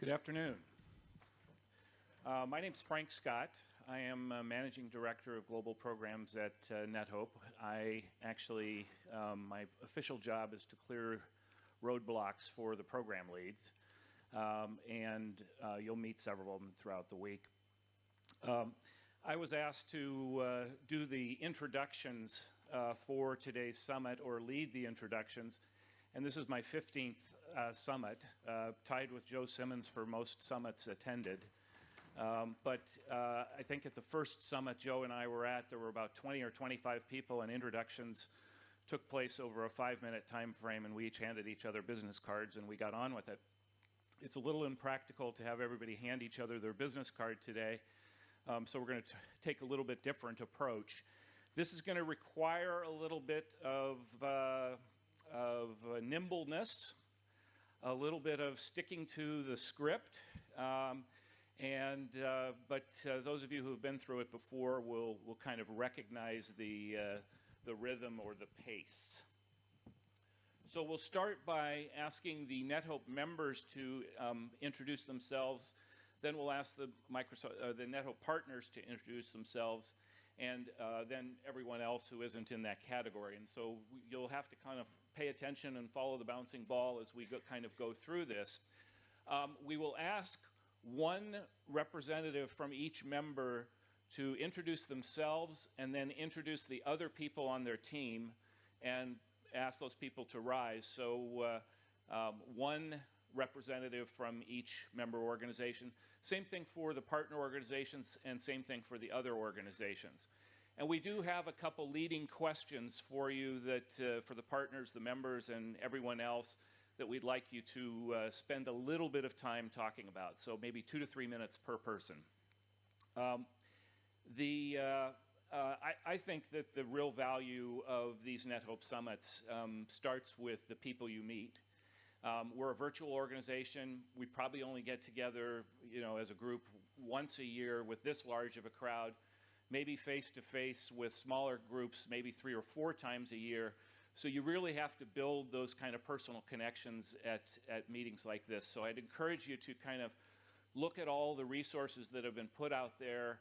Good afternoon. My name's Frank Scott. I am Managing Director of Global Programs at NetHope. I actually, my official job is to clear roadblocks for the program leads, and you'll meet several of them throughout the week. I was asked to do the introductions for today's summit, or lead the introductions. And this is my 15th summit, tied with Joe Simmons for most summits attended. But I think at the first summit Joe and I were at, there were about 20 or 25 people, and introductions took place over a 5-minute time frame, and we each handed each other business cards, and we got on with it. It's a little impractical to have everybody hand each other their business card today, so we're going to take a little bit different approach. This is going to require a little bit of nimbleness, a little bit of sticking to the script, but those of you who have been through it before will kind of recognize the rhythm or the pace. So we'll start by asking the NetHope members to introduce themselves. Then we'll ask the NetHope partners to introduce themselves, and then everyone else who isn't in that category. And so you'll have to kind of pay attention and follow the bouncing ball as we kind of go through this. We will ask one representative from each member to introduce themselves and then introduce the other people on their team and ask those people to rise. So one representative from each member organization. Same thing for the partner organizations, and same thing for the other organizations. And we do have a couple leading questions for you that for the partners, the members, and everyone else that we'd like you to spend a little bit of time talking about. So maybe 2 to 3 minutes per person. I think that the real value of these NetHope summits starts with the people you meet. We're a virtual organization. We probably only get together, as a group once a year with this large of a crowd, maybe face-to-face with smaller groups, maybe 3 or 4 times a year. So you really have to build those kind of personal connections at meetings like this. So I'd encourage you to kind of look at all the resources that have been put out there,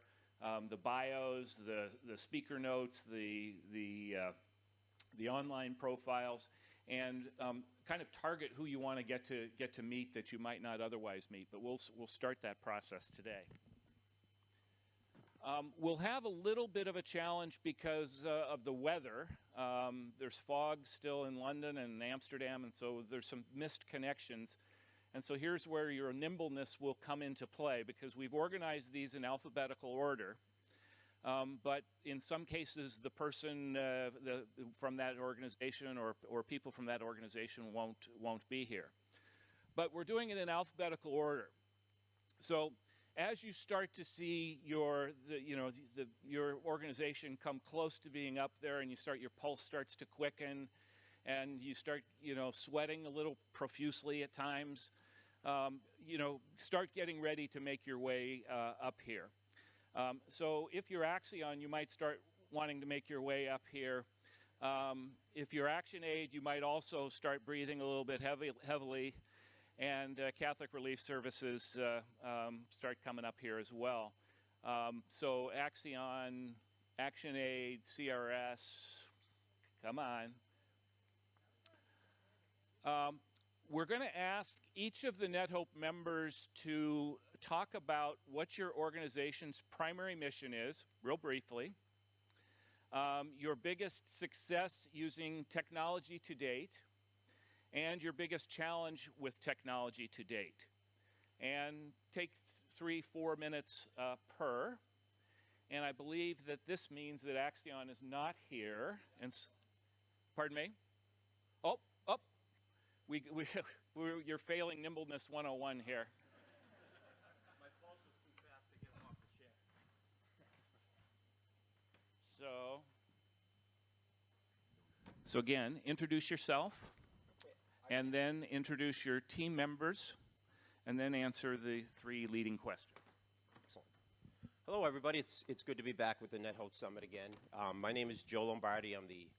the bios, the speaker notes, the online profiles, and kind of target who you want to get to meet that you might not otherwise meet. But we'll start that process today. We'll have a little bit of a challenge because of the weather. There's fog still in London and Amsterdam, and so there's some missed connections. And so here's where your nimbleness will come into play, because we've organized these in alphabetical order. But in some cases, the person from that organization or people from that organization won't be here. But we're doing it in alphabetical order. So as you start to see your organization come close to being up there, and your pulse starts to quicken, and you start sweating a little profusely at times, start getting ready to make your way up here. So if you're Axion, you might start wanting to make your way up here. If you're ActionAid, you might also start breathing a little bit heavily. And Catholic Relief Services start coming up here as well. So Axion, ActionAid, CRS, come on. We're going to ask each of the NetHope members to talk about what your organization's primary mission is, real briefly, your biggest success using technology to date, and your biggest challenge with technology to date. And take 3-4 minutes per. And I believe that this means that Axion is not here. And pardon me? You're failing nimbleness 101 here. My pulse was too fast to get off the chair. So again, introduce yourself, and then introduce your team members, and then answer the 3 leading questions. Excellent. Hello, everybody. It's good to be back with the NetHope Summit again. My name is Joe Lombardi. I'm the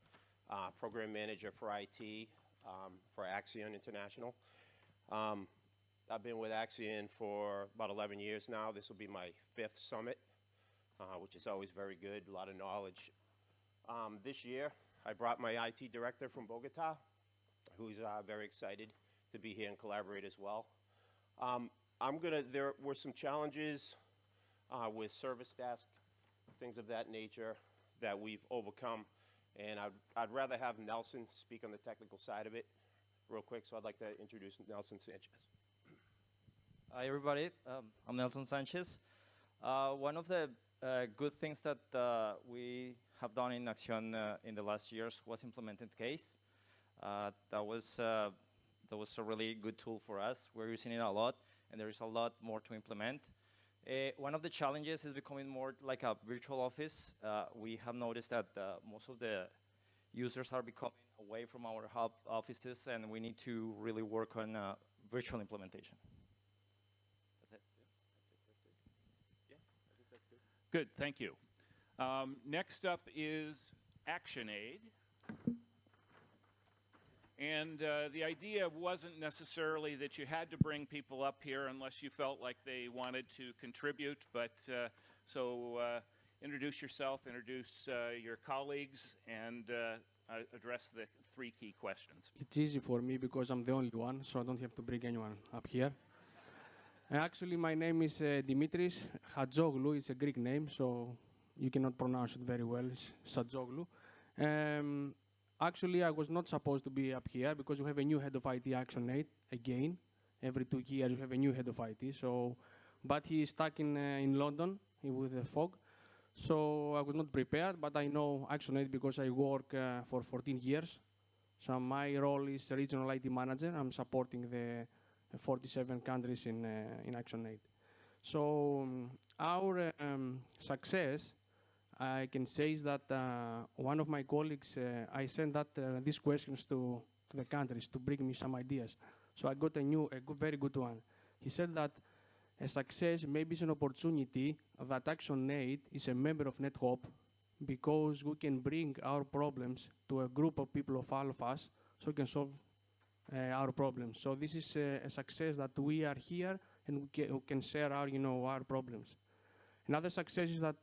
program manager for IT for Axion International. I've been with Axion for about 11 years now. This will be my 5th summit, which is always very good, a lot of knowledge. This year, I brought my IT director from Bogota, who's very excited to be here and collaborate as well. There were some challenges with service desk, things of that nature that we've overcome. And I'd rather have Nelson speak on the technical side of it real quick. So I'd like to introduce Nelson Sanchez. Hi, everybody. I'm Nelson Sanchez. One of the good things that we have done in Acción in the last years was implemented Case. That was a really good tool for us. We're using it a lot, and there is a lot more to implement. One of the challenges is becoming more like a virtual office. We have noticed that most of the users are becoming away from our hub offices, and we need to really work on virtual implementation. That's it. Yeah, I think that's good. Good, thank you. Next up is ActionAid. And the idea wasn't necessarily that you had to bring people up here unless you felt like they wanted to contribute, but introduce yourself, introduce your colleagues, and address the 3 key questions. It's easy for me because I'm the only one, so I don't have to bring anyone up here. Actually, my name is Dimitris Hadzoglou. It's a Greek name, so you cannot pronounce it very well. It's Hadzoglou. Actually, I was not supposed to be up here because we have a new head of IT ActionAid again. Every 2 years, we have a new head of IT. So, but he is stuck in London with the fog. So I was not prepared, but I know ActionAid because I work for 14 years. So my role is regional IT manager. I'm supporting the 47 countries in ActionAid. So our success, I can say, is that one of my colleagues, I sent these questions to the countries to bring me some ideas. So I got a very good one. He said that a success maybe is an opportunity that ActionAid is a member of NetHop because we can bring our problems to a group of people of all of us so we can solve our problems. So this is a success that we are here and we can share our problems. Another success is that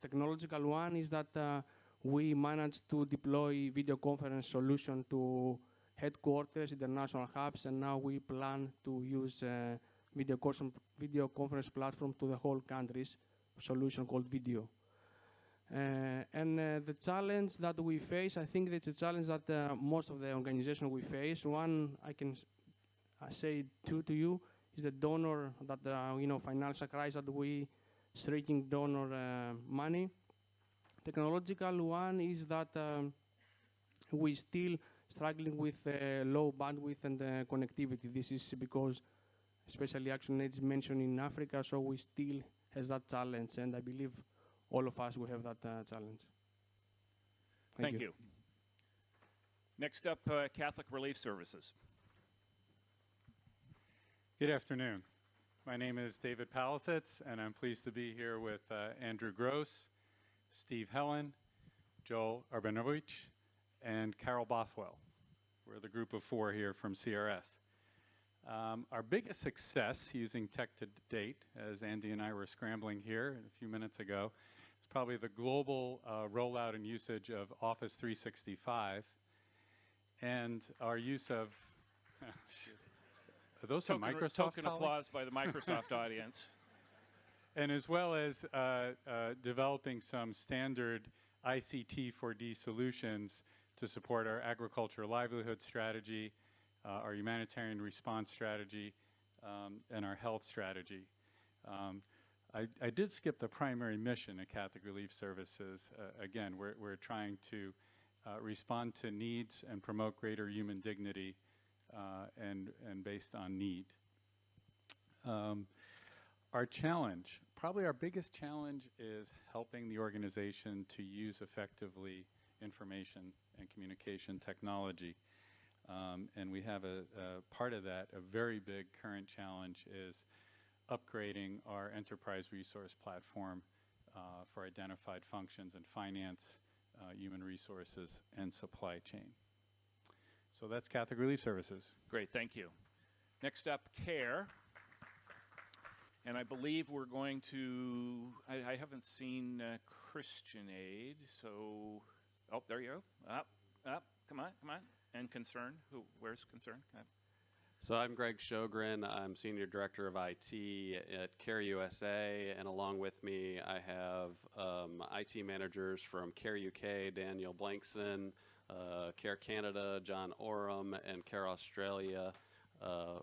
technological one is that we managed to deploy video conference solution to headquarters, international hubs, and now we plan to use video conference platform to the whole countries, solution called Video. The challenge that we face, I think it's a challenge that most of the organizations we face. One, I can say two to you, is the donor that, financial crisis that we shrinking donor money. Technological one is that we still struggling with low bandwidth and connectivity. This is because especially ActionAid is mentioned in Africa, so we still has that challenge, and I believe all of us will have that challenge. Thank you. Next up, Catholic Relief Services. Good afternoon. My name is David Palisitz, and I'm pleased to be here with Andrew Gross, Steve Helen, Joel Arbanovich, and Carol Bothwell. We're the group of 4 here from CRS. Our biggest success using tech to date, as Andy and I were scrambling here a few minutes ago, is probably the global rollout and usage of Office 365 and our use of are those some Microsoft token colleagues? Applause by the Microsoft audience. And as well as developing some standard ICT 4D solutions to support our agricultural livelihood strategy, our humanitarian response strategy, and our health strategy. I did skip the primary mission at Catholic Relief Services. Again, we're trying to respond to needs and promote greater human dignity and based on need. Our challenge, probably our biggest challenge, is helping the organization to use effectively information and communication technology. And we have a part of that, a very big current challenge is upgrading our enterprise resource platform for identified functions in finance, human resources, and supply chain. So that's Catholic Relief Services. Great, thank you. Next up, CARE. And I believe we're going to, I haven't seen Christian Aid, so, oh, there you go. Up, come on. And Concern, where's Concern? So I'm Greg Sjogren. I'm Senior Director of IT at Care USA, and along with me I have IT managers from Care UK, Daniel Blankson, Care Canada, John Oram, and Care Australia,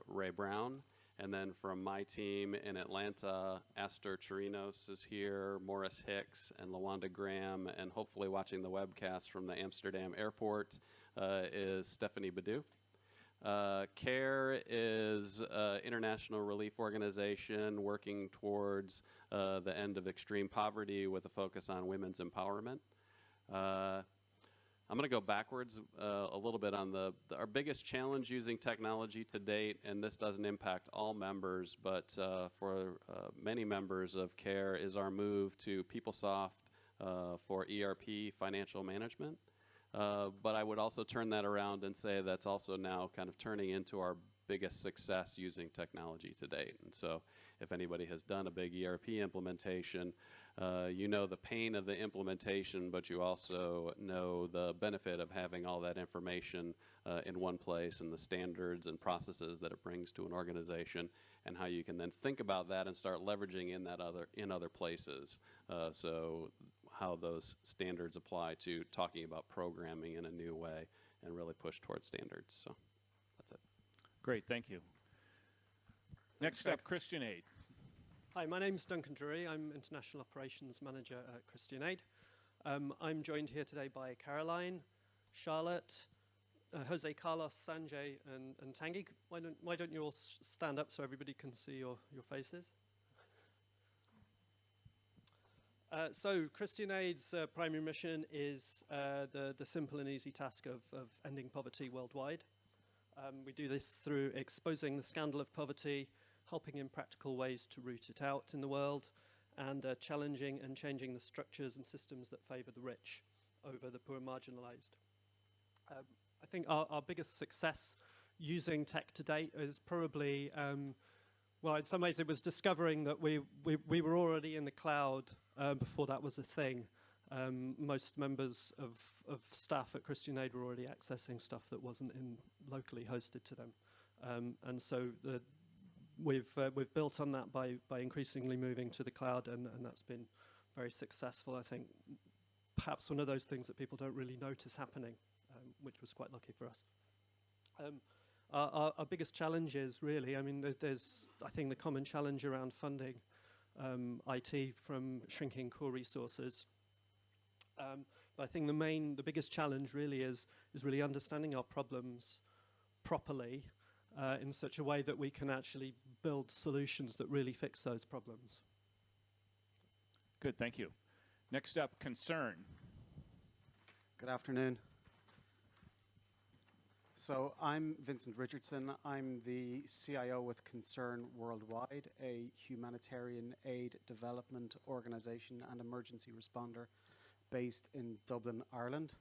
Ray Brown. And then from my team in Atlanta, Astor Chirinos is here, Morris Hicks, and LaWanda Graham, and hopefully watching the webcast from the Amsterdam airport is Stephanie Badu. CARE is an international relief organization working towards the end of extreme poverty with a focus on women's empowerment. I'm going to go backwards a little bit on our biggest challenge using technology to date, and this doesn't impact all members, but for many members of CARE is our move to PeopleSoft for ERP financial management. But I would also turn that around and say that's also now kind of turning into our biggest success using technology to date. And so if anybody has done a big ERP implementation, you know the pain of the implementation, but you also know the benefit of having all that information in one place and the standards and processes that it brings to an organization, and how you can then think about that and start leveraging in other places. So how those standards apply to talking about programming in a new way and really push towards standards. So that's it. Great, thank you. Next up, Christian Aid. Hi, my name is Duncan Drury. I'm International Operations Manager at Christian Aid. I'm joined here today by Caroline, Charlotte, Jose Carlos, Sanjay, and Tanguy. Why don't you all stand up so everybody can see your faces? So Christian Aid's primary mission is the simple and easy task of ending poverty worldwide. We do this through exposing the scandal of poverty, helping in practical ways to root it out in the world, and challenging and changing the structures and systems that favor the rich over the poor and marginalized. I think our biggest success using tech to date is probably, well, in some ways it was discovering that we were already in the cloud before that was a thing. Most members of staff at Christian Aid were already accessing stuff that wasn't locally hosted to them. And so we've built on that by increasingly moving to the cloud, and that's been very successful. I think perhaps one of those things that people don't really notice happening, which was quite lucky for us. Our biggest challenge is really, I mean, there's, I think, the common challenge around funding IT from shrinking core resources. But I think the biggest challenge really is really understanding our problems properly in such a way that we can actually build solutions that really fix those problems. Good, thank you. Next up, Concern. Good afternoon. So I'm Vincent Richardson. I'm the CIO with Concern Worldwide, a humanitarian aid development organization and emergency responder based in Dublin, Ireland.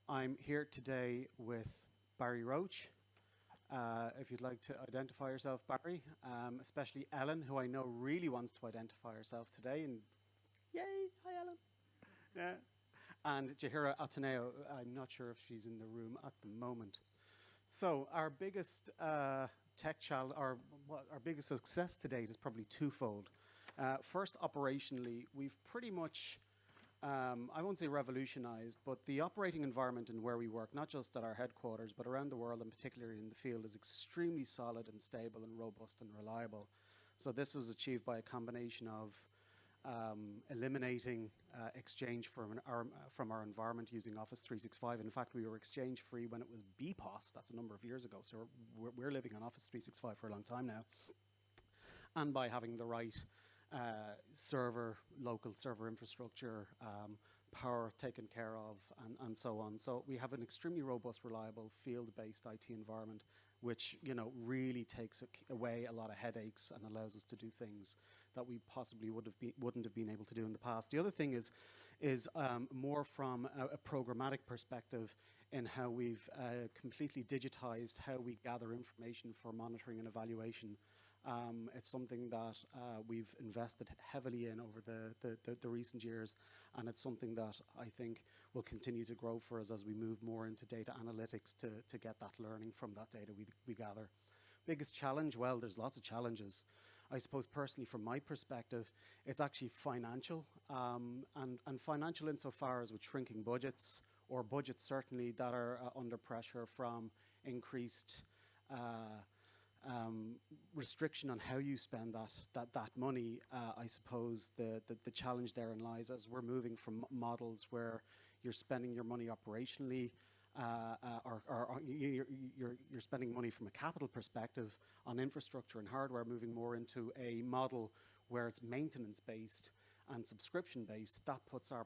I'm here today with Barry Roach. If you'd like to identify yourself, Barry, especially Ellen, who I know really wants to identify herself today. And yay, hi Ellen. Yeah. And Jahira Ateneo, I'm not sure if she's in the room at the moment. So our biggest tech challenge, or our biggest success to date is probably twofold. First, operationally, we've pretty much, I won't say revolutionized, but the operating environment and where we work, not just at our headquarters, but around the world and particularly in the field, is extremely solid and stable and robust and reliable. So this was achieved by a combination of eliminating Exchange from our environment using Office 365. In fact, we were Exchange free when it was BPOS. That's a number of years ago. So we're living on Office 365 for a long time now. And by having the right local server infrastructure, power taken care of, and so on. So we have an extremely robust, reliable, field-based IT environment which really takes away a lot of headaches and allows us to do things that we possibly wouldn't have been able to do in the past. The other thing is more from a programmatic perspective in how we've completely digitized how we gather information for monitoring and evaluation. It's something that we've invested heavily in over the recent years, and it's something that I think will continue to grow for us as we move more into data analytics to get that learning from that data we gather. Biggest challenge? Well, there's lots of challenges. I suppose personally, from my perspective, it's actually financial, and financial insofar as with shrinking budgets, or budgets certainly that are under pressure from increased restriction on how you spend that money. I suppose the challenge therein lies as we're moving from models where you're spending your money operationally, or you're spending money from a capital perspective on infrastructure and hardware, moving more into a model where it's maintenance-based and subscription-based. That puts our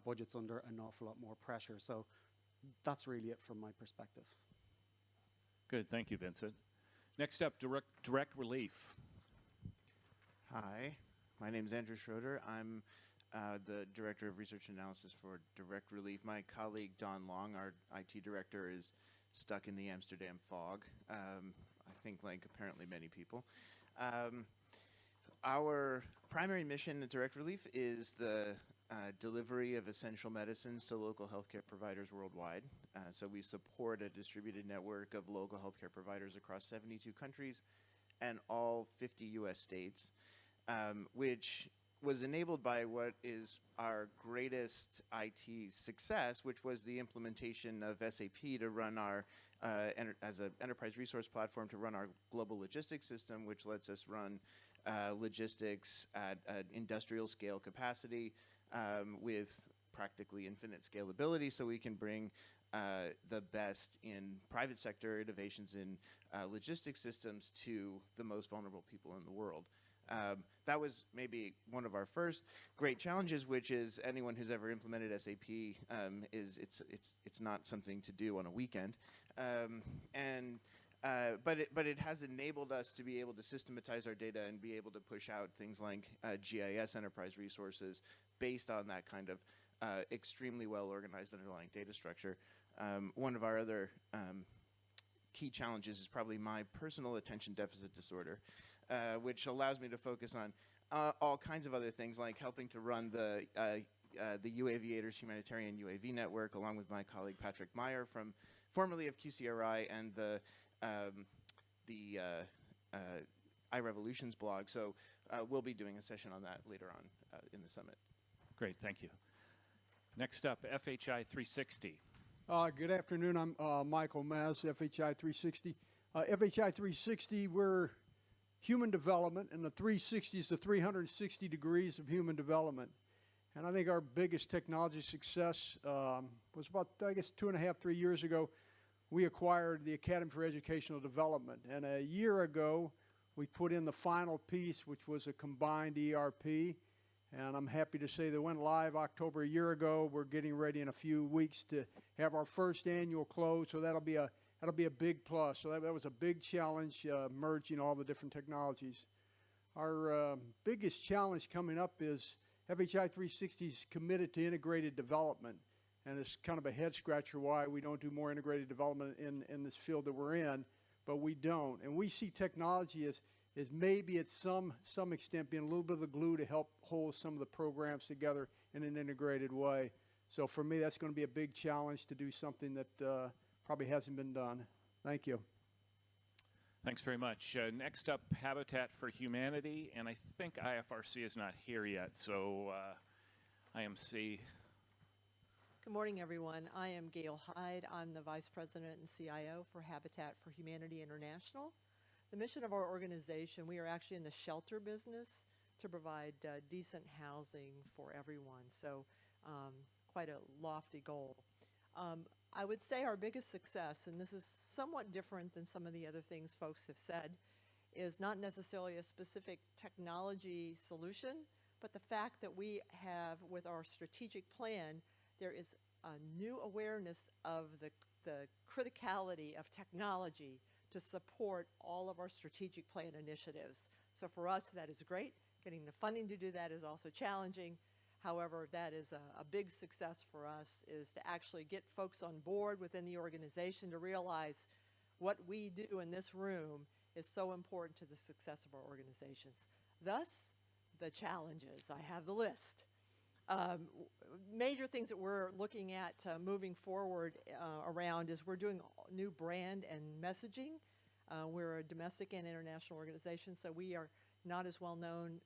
budgets under an awful lot more pressure. So that's really it from my perspective. Good, thank you, Vincent. Next up, direct relief. Hi, my name is Andrew Schroeder. I'm the Director of Research and Analysis for Direct Relief. My colleague, Don Long, our IT Director, is stuck in the Amsterdam fog, I think like apparently many people. Our primary mission at Direct Relief is the delivery of essential medicines to local healthcare providers worldwide. So we support a distributed network of local healthcare providers across 72 countries and all 50 US states, which was enabled by what is our greatest IT success, which was the implementation of SAP to run our, as an enterprise resource platform, to run our global logistics system, which lets us run logistics at industrial scale capacity with practically infinite scalability, so we can bring the best in private sector innovations in logistics systems to the most vulnerable people in the world. That was maybe one of our first great challenges, which is anyone who's ever implemented SAP it's not something to do on a weekend, but it has enabled us to be able to systematize our data and be able to push out things like GIS enterprise resources based on that kind of extremely well organized underlying data structure. One of our other key challenges is probably my personal attention deficit disorder, which allows me to focus on all kinds of other things, like helping to run the UAviators Humanitarian UAV Network, along with my colleague Patrick Meyer, formerly of QCRI, and the iRevolutions blog. So we'll be doing a session on that later on in the summit. Great, thank you. Next up, FHI 360. Good afternoon. I'm Michael Maz, FHI 360. FHI 360, we're human development, and the 360 is the 360 degrees of human development. And I think our biggest technology success was about, I guess, 2.5, 3 years ago. We acquired the Academy for Educational Development. And a year ago, we put in the final piece, which was a combined ERP. And I'm happy to say that went live October a year ago. We're getting ready in a few weeks to have our first annual close, so that'll be a big plus. So that was a big challenge, merging all the different technologies. Our biggest challenge coming up is FHI 360 is committed to integrated development, and it's kind of a head scratcher why we don't do more integrated development in this field that we're in, but we don't. And we see technology as maybe at some extent being a little bit of the glue to help hold some of the programs together in an integrated way. So for me, that's going to be a big challenge to do something that probably hasn't been done. Thank you. Thanks very much. Next up, Habitat for Humanity, and I think IFRC is not here yet, so IMC. Good morning, everyone. I am Gail Hyde. I'm the Vice President and CIO for Habitat for Humanity International. The mission of our organization, we are actually in the shelter business to provide decent housing for everyone, so quite a lofty goal. I would say our biggest success, and this is somewhat different than some of the other things folks have said, is not necessarily a specific technology solution, but the fact that we have, with our strategic plan, there is a new awareness of the criticality of technology to support all of our strategic plan initiatives. So for us, that is great. Getting the funding to do that is also challenging. However, that is a big success for us, is to actually get folks on board within the organization to realize what we do in this room is so important to the success of our organizations. Thus, the challenges. I have the list. Major things that we're looking at moving forward around is we're doing new brand and messaging. We're a domestic and international organization, so we are not as well known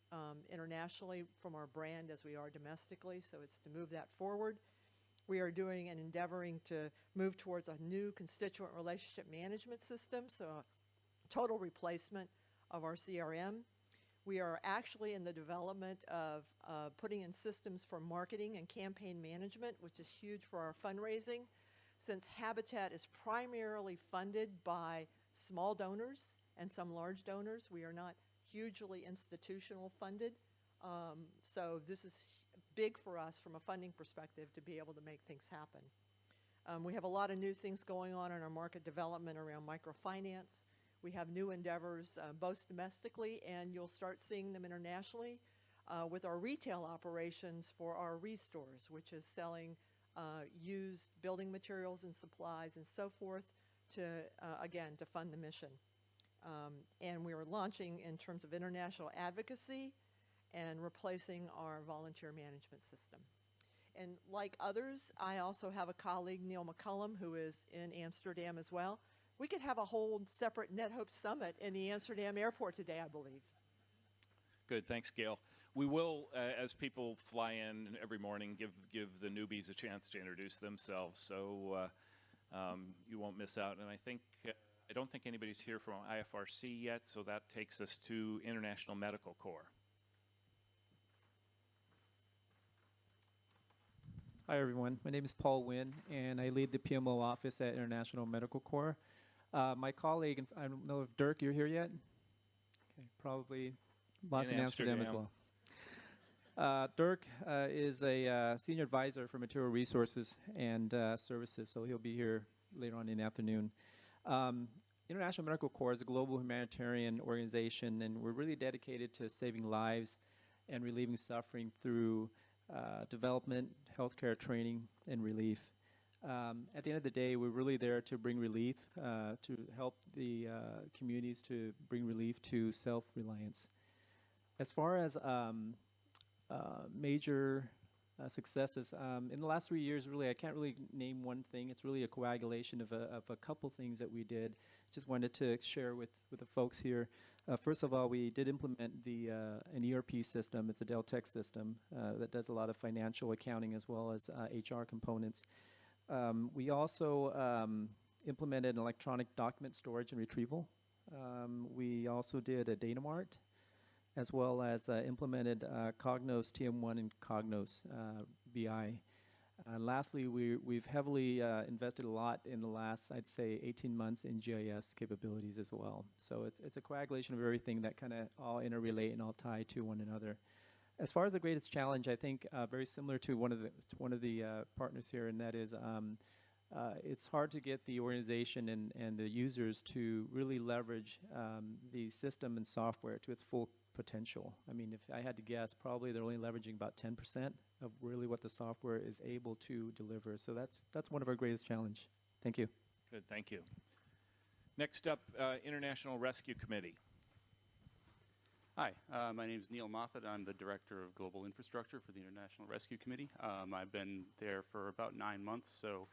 internationally from our brand as we are domestically, so it's to move that forward. We are doing and endeavoring to move towards a new constituent relationship management system, so a total replacement of our CRM. We are actually in the development of putting in systems for marketing and campaign management, which is huge for our fundraising. Since Habitat is primarily funded by small donors and some large donors, we are not hugely institutional funded. So this is big for us from a funding perspective to be able to make things happen. We have a lot of new things going on in our market development around microfinance. We have new endeavors both domestically, and you'll start seeing them internationally with our retail operations for our restores, which is selling used building materials and supplies and so forth to, again, to fund the mission. And we are launching in terms of international advocacy and replacing our volunteer management system. And like others, I also have a colleague, Neil McCullum, who is in Amsterdam as well. We could have a whole separate NetHope Summit in the Amsterdam airport today, I believe. Good, thanks, Gail. We will, as people fly in every morning, give the newbies a chance to introduce themselves, so you won't miss out. And I don't think anybody's here from IFRC yet, so that takes us to International Medical Corps. Hi, everyone. My name is Paul Wynn, and I lead the PMO office at International Medical Corps. My colleague, and I don't know if Dirk, you're here yet? Okay, probably lost in Amsterdam as well. Dirk is a senior advisor for material resources and services, so he'll be here later on in the afternoon. International Medical Corps is a global humanitarian organization, and we're really dedicated to saving lives and relieving suffering through development, healthcare training, and relief. At the end of the day, we're really there to bring relief, to help the communities to bring relief to self-reliance. As far as major successes, in the last 3 years, really, I can't really name one thing. It's really a coagulation of a couple things that we did. Just wanted to share with the folks here. First of all, we did implement an ERP system. It's a Deltek system that does a lot of financial accounting as well as HR components. We also implemented an electronic document storage and retrieval. We also did a data mart, as well as implemented Cognos TM1 and Cognos BI. Lastly, we've heavily invested a lot in the last, I'd say, 18 months in GIS capabilities as well. So it's a coagulation of everything that kind of all interrelate and all tie to one another. As far as the greatest challenge, I think very similar to one of the partners here, and that is it's hard to get the organization and the users to really leverage the system and software to its full potential. I mean, if I had to guess, probably they're only leveraging about 10% of really what the software is able to deliver. So that's one of our greatest challenge. Thank you. Good, thank you. Next up, International Rescue Committee. Hi, my name is Neil Moffat. I'm the Director of Global Infrastructure for the International Rescue Committee. I've been there for about 9 months, so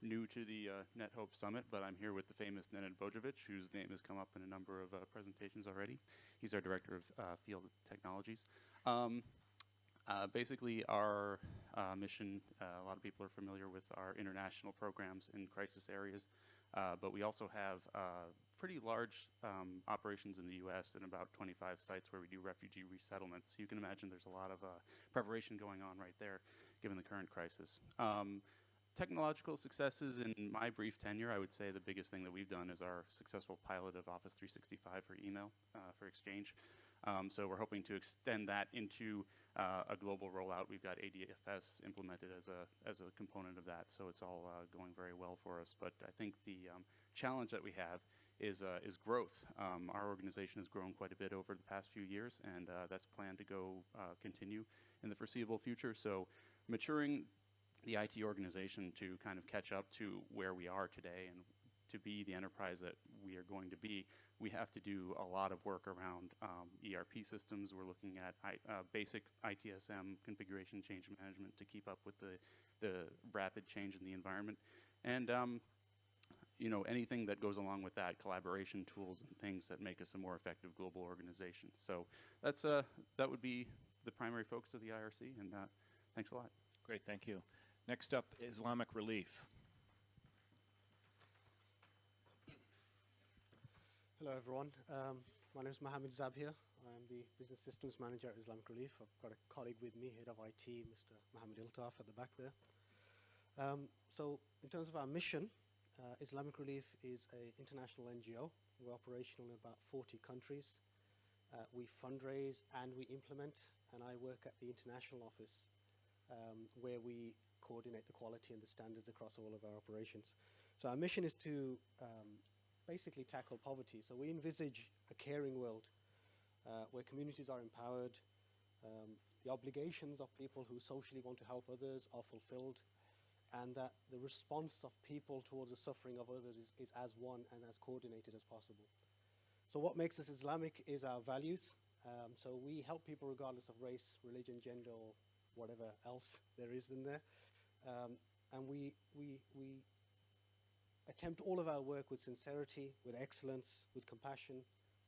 new to the NetHope Summit, but I'm here with the famous Nenad Bojovic, whose name has come up in a number of presentations already. He's our Director of Field Technologies. Basically, our mission, a lot of people are familiar with our international programs in crisis areas, but we also have pretty large operations in the U.S. and about 25 sites where we do refugee resettlement. So you can imagine there's a lot of preparation going on right there, given the current crisis. Technological successes in my brief tenure, I would say the biggest thing that we've done is our successful pilot of Office 365 for email, for Exchange. So we're hoping to extend that into a global rollout. We've got ADFS implemented as a component of that, so it's all going very well for us. But I think the challenge that we have is growth. Our organization has grown quite a bit over the past few years, and that's planned to continue in the foreseeable future. So maturing the IT organization to kind of catch up to where we are today and to be the enterprise that we are going to be, we have to do a lot of work around ERP systems. We're looking at basic ITSM configuration change management to keep up with the rapid change in the environment. And you know, anything that goes along with that, collaboration tools and things that make us a more effective global organization. So that's that would be the primary focus of the IRC, and thanks a lot. Great, thank you. Next up, Islamic Relief. Hello, everyone. My name is Mohammed Zabhir. I am the Business Systems Manager at Islamic Relief. I've got a colleague with me, Head of IT, Mr. Mohammed Iltaf, at the back there. So in terms of our mission, Islamic Relief is an international NGO. We're operational in about 40 countries. We fundraise and we implement, and I work at the international office where we coordinate the quality and the standards across all of our operations. So our mission is to basically tackle poverty. So we envisage a caring world where communities are empowered, the obligations of people who socially want to help others are fulfilled, and that the response of people towards the suffering of others is as one and as coordinated as possible. So what makes us Islamic is our values. So we help people regardless of race, religion, gender, or whatever else there is in there. And we attempt all of our work with sincerity, with excellence, with compassion,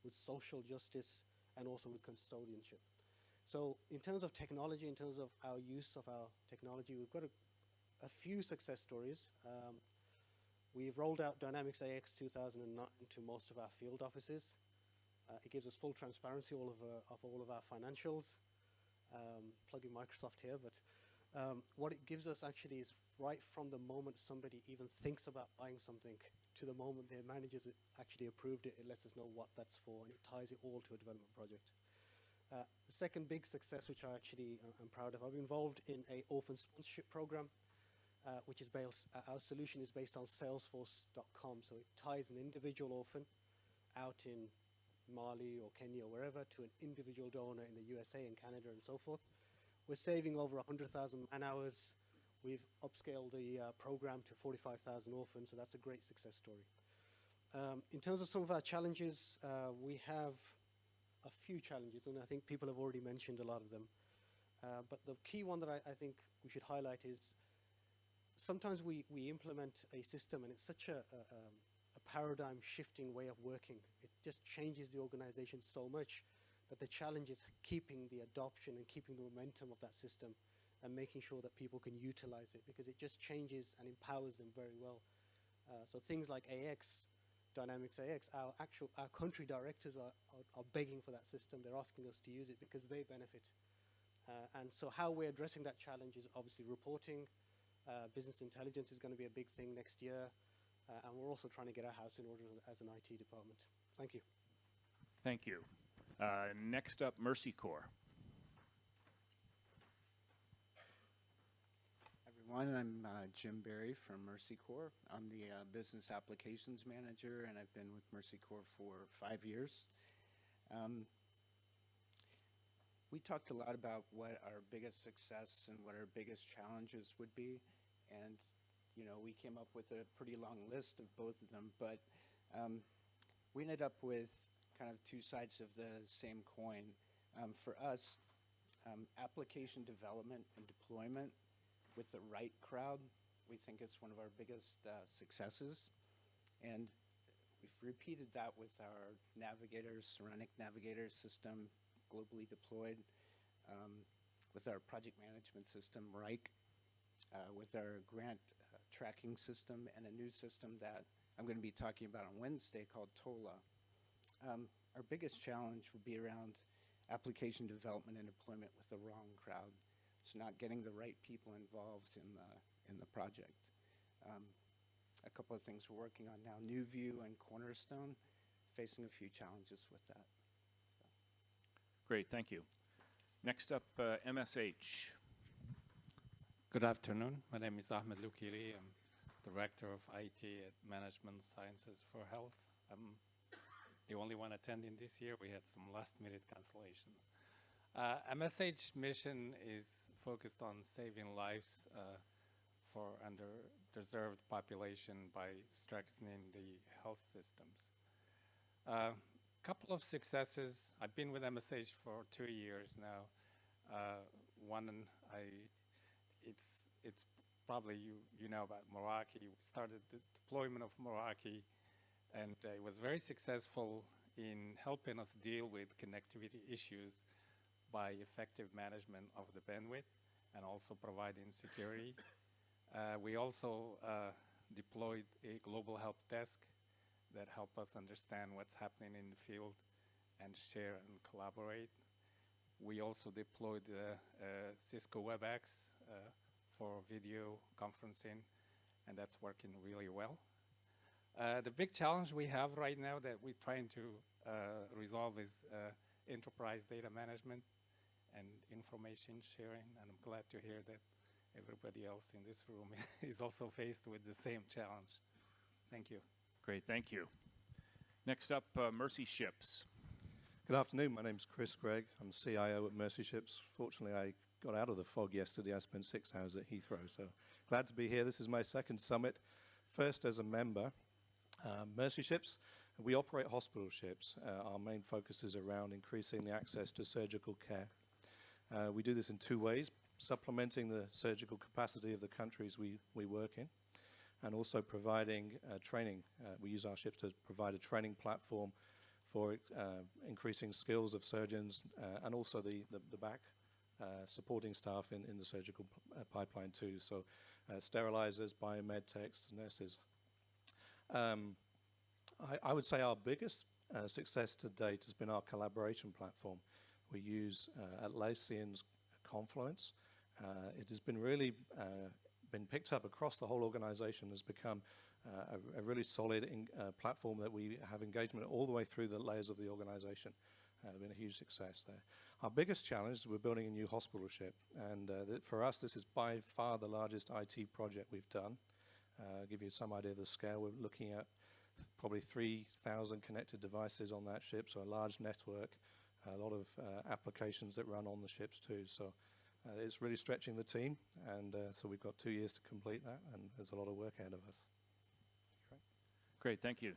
with social justice, and also with custodianship. So in terms of technology, in terms of our use of our technology, we've got a few success stories. We've rolled out Dynamics AX 2009 to most of our field offices. It gives us full transparency of all of our financials. Plugging Microsoft here, but what it gives us actually is right from the moment somebody even thinks about buying something to the moment their managers actually approved it, it lets us know what that's for, and it ties it all to a development project. The second big success, which I actually am proud of, I'm involved in an orphan sponsorship program, which is based, our solution is based on salesforce.com. So it ties an individual orphan out in Mali or Kenya or wherever to an individual donor in the USA and Canada and so forth. We're saving over 100,000 man-hours. We've upscaled the program to 45,000 orphans, so that's a great success story. In terms of some of our challenges, we have a few challenges, and I think people have already mentioned a lot of them. But the key one that I think we should highlight is sometimes we implement a system and it's such a paradigm shifting way of working. It just changes the organization so much that the challenge is keeping the adoption and keeping the momentum of that system and making sure that people can utilize it, because it just changes and empowers them very well. So things like AX, Dynamics AX, our country directors are begging for that system. They're asking us to use it because they benefit. And so how we're addressing that challenge is obviously reporting. Business intelligence is going to be a big thing next year. And we're also trying to get our house in order as an IT department. Thank you. Thank you. Next up, Mercy Corps. Everyone, I'm Jim Berry from Mercy Corps. I'm the Business Applications Manager, and I've been with Mercy Corps for 5 years. We talked a lot about what our biggest success and what our biggest challenges would be, and you know, we came up with a pretty long list of both of them, but we ended up with kind of two sides of the same coin. For us, application development and deployment with the right crowd, we think it's one of our biggest successes. And we've repeated that with our navigators, Serenic Navigator system, globally deployed, with our project management system, Reich, with our grant tracking system, and a new system that I'm going to be talking about on Wednesday called TOLA. Our biggest challenge would be around application development and deployment with the wrong crowd. It's not getting the right people involved in the project. A couple of things we're working on now, New View and Cornerstone, facing a few challenges with that. Great, thank you. Next up, MSH. Good afternoon. My name is Ahmed Lukiri. I'm Director of IT at Management Sciences for Health I'm the only one attending this year. We had some last-minute cancellations. MSH mission is focused on saving lives for underserved population by strengthening the health systems. Couple of successes. I've been with MSH for 2 years now. It's probably you know about Meraki. We started the deployment of Meraki, and it was very successful in helping us deal with connectivity issues by effective management of the bandwidth and also providing security. We also deployed a global help desk that help us understand what's happening in the field and share and collaborate. We also deployed Cisco WebEx for video conferencing, and that's working really well. The big challenge we have right now that we're trying to resolve is enterprise data management and information sharing, and I'm glad to hear that everybody else in this room is also faced with the same challenge. Thank you. Great, thank you. Next up, Mercy Ships. Good afternoon. My name's Chris Gregg. I'm CIO at Mercy Ships. Fortunately, I got out of the fog yesterday. I spent 6 hours at Heathrow, so glad to be here. This is my second summit, first as a member. Mercy Ships, we operate hospital ships. Our main focus is around increasing the access to surgical care. We do this in 2 ways, supplementing the surgical capacity of the countries we work in, and also providing training. We use our ships to provide a training platform for increasing skills of surgeons and also the back supporting staff in the surgical pipeline too. So sterilizers, biomed techs, nurses. I would say our biggest success to date has been our collaboration platform. We use Atlassian's Confluence. It has been really been picked up across the whole organization, has become a really solid platform that we have engagement all the way through the layers of the organization. Been a huge success there. Our biggest challenge is we're building a new hospital ship, and for us this is by far the largest IT project we've done. Give you some idea of the scale. We're looking at probably 3,000 connected devices on that ship, so a large network, a lot of applications that run on the ships too. So it's really stretching the team, and so we've got 2 years to complete that, and there's a lot of work ahead of us. Great, thank you.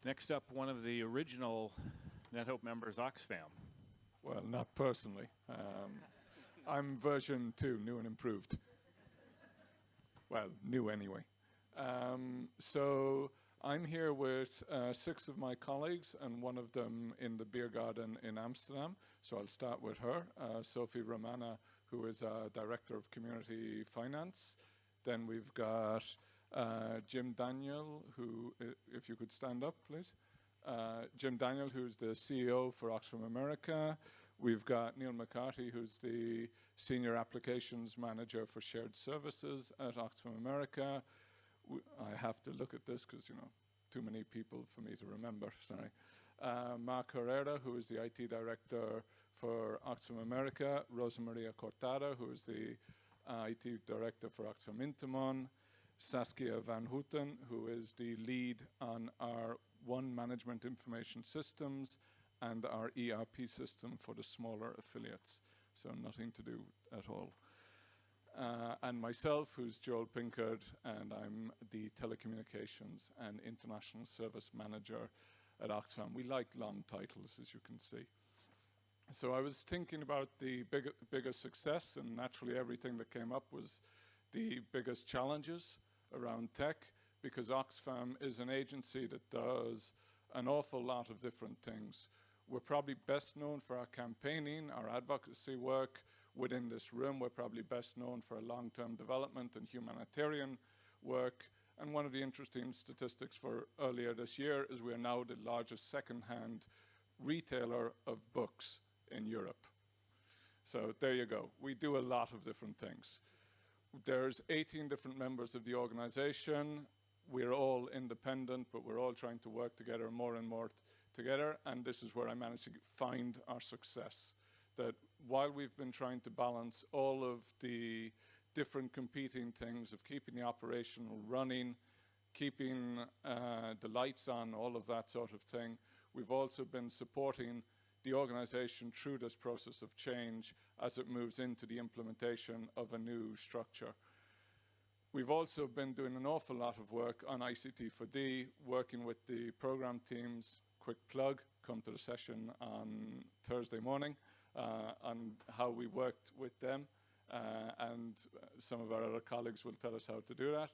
Next up, one of the original NetHope members, Oxfam. Well, not personally. I'm version 2, new and improved. Well, new anyway. So I'm here with 6 of my colleagues, and one of them in the beer garden in Amsterdam. So I'll start with her, Sophie Romana, who is Director of Community Finance. Then we've got Jim Daniel, who, if you could stand up, please. Jim Daniel, who's the CEO for Oxfam America. We've got Neil McCarthy, who's the Senior Applications Manager for Shared Services at Oxfam America. I have to look at this because, you know, too many people for me to remember, sorry. Mark Herrera, who is the IT Director for Oxfam America. Rosa Maria Cortada, who is the IT Director for Oxfam Intimon. Saskia Van Houten, who is the lead on our One Management Information Systems and our ERP system for the smaller affiliates. So nothing to do at all. And myself, who's Joel Pinkard, and I'm the Telecommunications and International Service Manager at Oxfam. We like long titles, as you can see. So I was thinking about the biggest success, and naturally everything that came up was the biggest challenges around tech, because Oxfam is an agency that does an awful lot of different things. We're probably best known for our campaigning, our advocacy work. Within this room, we're probably best known for long-term development and humanitarian work. And one of the interesting statistics for earlier this year is we are now the largest second-hand retailer of books in Europe. So there you go. We do a lot of different things. There's 18 different members of the organization. We're all independent, but we're all trying to work together more and more together. And this is where I managed to find our success. That while we've been trying to balance all of the different competing things of keeping the operation running, keeping the lights on, all of that sort of thing. We've also been supporting the organization through this process of change as it moves into the implementation of a new structure. We've also been doing an awful lot of work on ICT4D, working with the program teams. Quick plug, come to the session on Thursday morning on how we worked with them, and some of our other colleagues will tell us how to do that.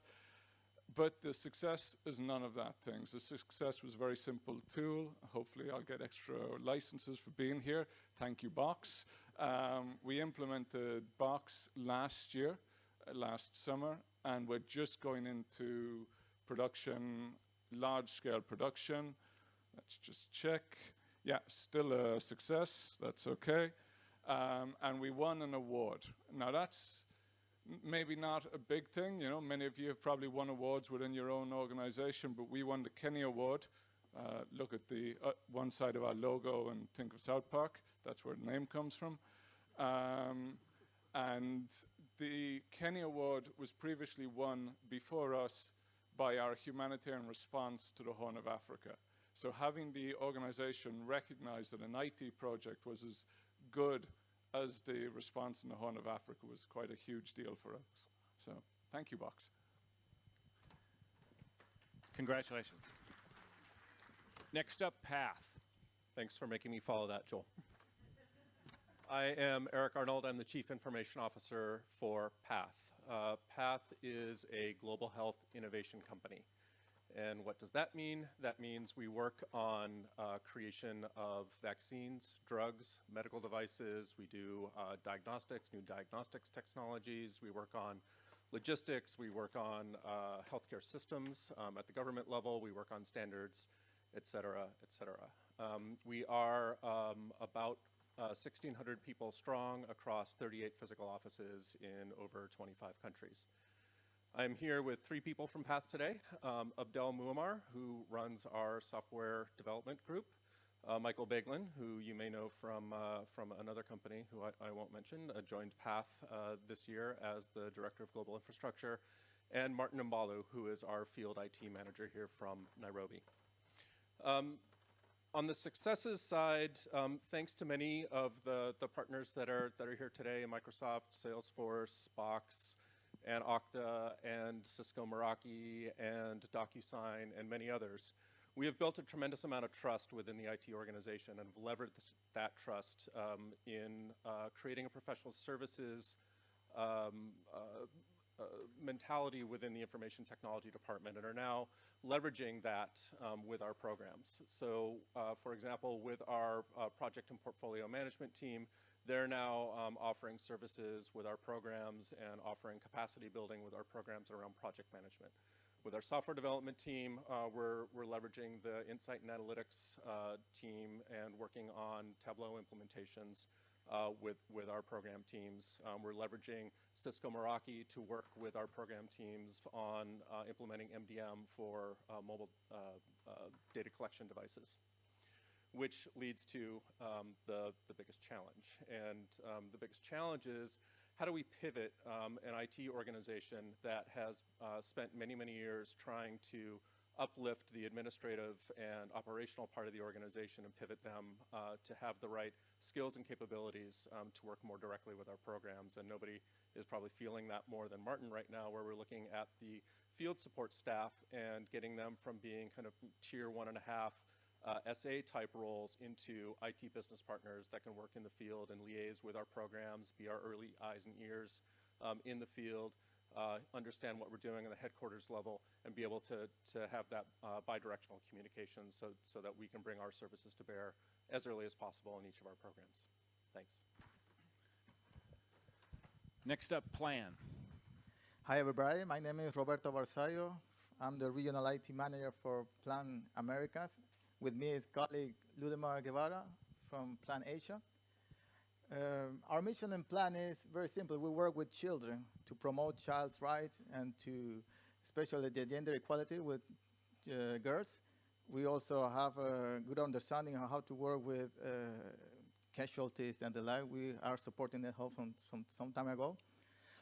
But the success is none of that things. The success was a very simple tool. Hopefully I'll get extra licenses for being here. Thank you, Box. We implemented Box last year, last summer, and we're just going into production, large-scale production. Let's just check. Yeah, still a success. That's okay. And we won an award. Now that's maybe not a big thing. You know, many of you have probably won awards within your own organization, but we won the Kenny Award. Look at the one side of our logo and think of South Park. That's where the name comes from. And the Kenny Award was previously won before us by our humanitarian response to the Horn of Africa. So having the organization recognize that an IT project was as good as the response in the Horn of Africa was quite a huge deal for us. So thank you, Box. Congratulations. Next up, Path. Thanks for making me follow that, Joel. I am Eric Arnold. I'm the Chief Information Officer for Path. Path is a global health innovation company. And what does that mean? That means we work on creation of vaccines, drugs, medical devices. We do diagnostics, new diagnostics technologies. We work on logistics. We work on healthcare systems at the government level. We work on standards, et cetera, et cetera. We are about 1,600 people strong across 38 physical offices in over 25 countries. I'm here with 3 people from Path today. Abdel Muammar, who runs our software development group. Michael Beglin, who you may know from another company who I won't mention, joined Path this year as the Director of Global Infrastructure. And Martin Mbalu, who is our Field IT Manager here from Nairobi. On the successes side, thanks to many of the partners that are here today, Microsoft, Salesforce, Box, and Okta, and Cisco Meraki, and DocuSign, and many others, we have built a tremendous amount of trust within the IT organization and have leveraged that trust in creating a professional services mentality within the information technology department, and are now leveraging that with our programs. So, for example, with our project and portfolio management team, they're now offering services with our programs and offering capacity building with our programs around project management. With our software development team, we're leveraging the insight and analytics team and working on Tableau implementations with our program teams. We're leveraging Cisco Meraki to work with our program teams on implementing MDM for mobile data collection devices, which leads to the biggest challenge. And the biggest challenge is, how do we pivot an IT organization that has spent many, many years trying to uplift the administrative and operational part of the organization and pivot them to have the right skills and capabilities to work more directly with our programs. And nobody is probably feeling that more than Martin right now, where we're looking at the field support staff and getting them from being kind of tier 1.5 SA type roles into IT business partners that can work in the field and liaise with our programs, be our early eyes and ears in the field, understand what we're doing at the headquarters level, and be able to have that bidirectional communication so that we can bring our services to bear as early as possible in each of our programs. Thanks. Next up, Plan. Hi, everybody. My name is Roberto Barzallo. I'm the Regional IT Manager for Plan Americas. With me is colleague Ludemar Guevara from Plan Asia. Our mission in Plan is very simple. We work with children to promote child's rights and to, especially the gender equality with girls. We also have a good understanding of how to work with casualties and the like. We are supporting the help from some time ago.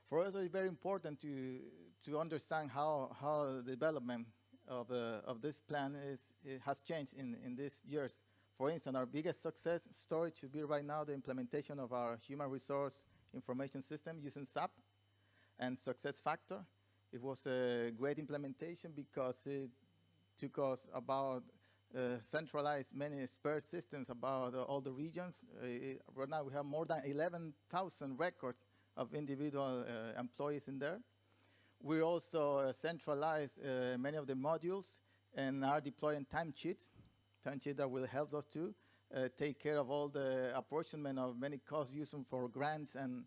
For us, it's very important to understand how the development of this plan it has changed in these years. For instance, our biggest success story should be right now the implementation of our human resource information system using SAP and SuccessFactor. It was a great implementation because it took us about centralized many spare systems about all the regions. Right now we have more than 11,000 records of individual employees in there. We also centralized many of the modules and are deploying timesheets that will help us to take care of all the apportionment of many costs used for grants and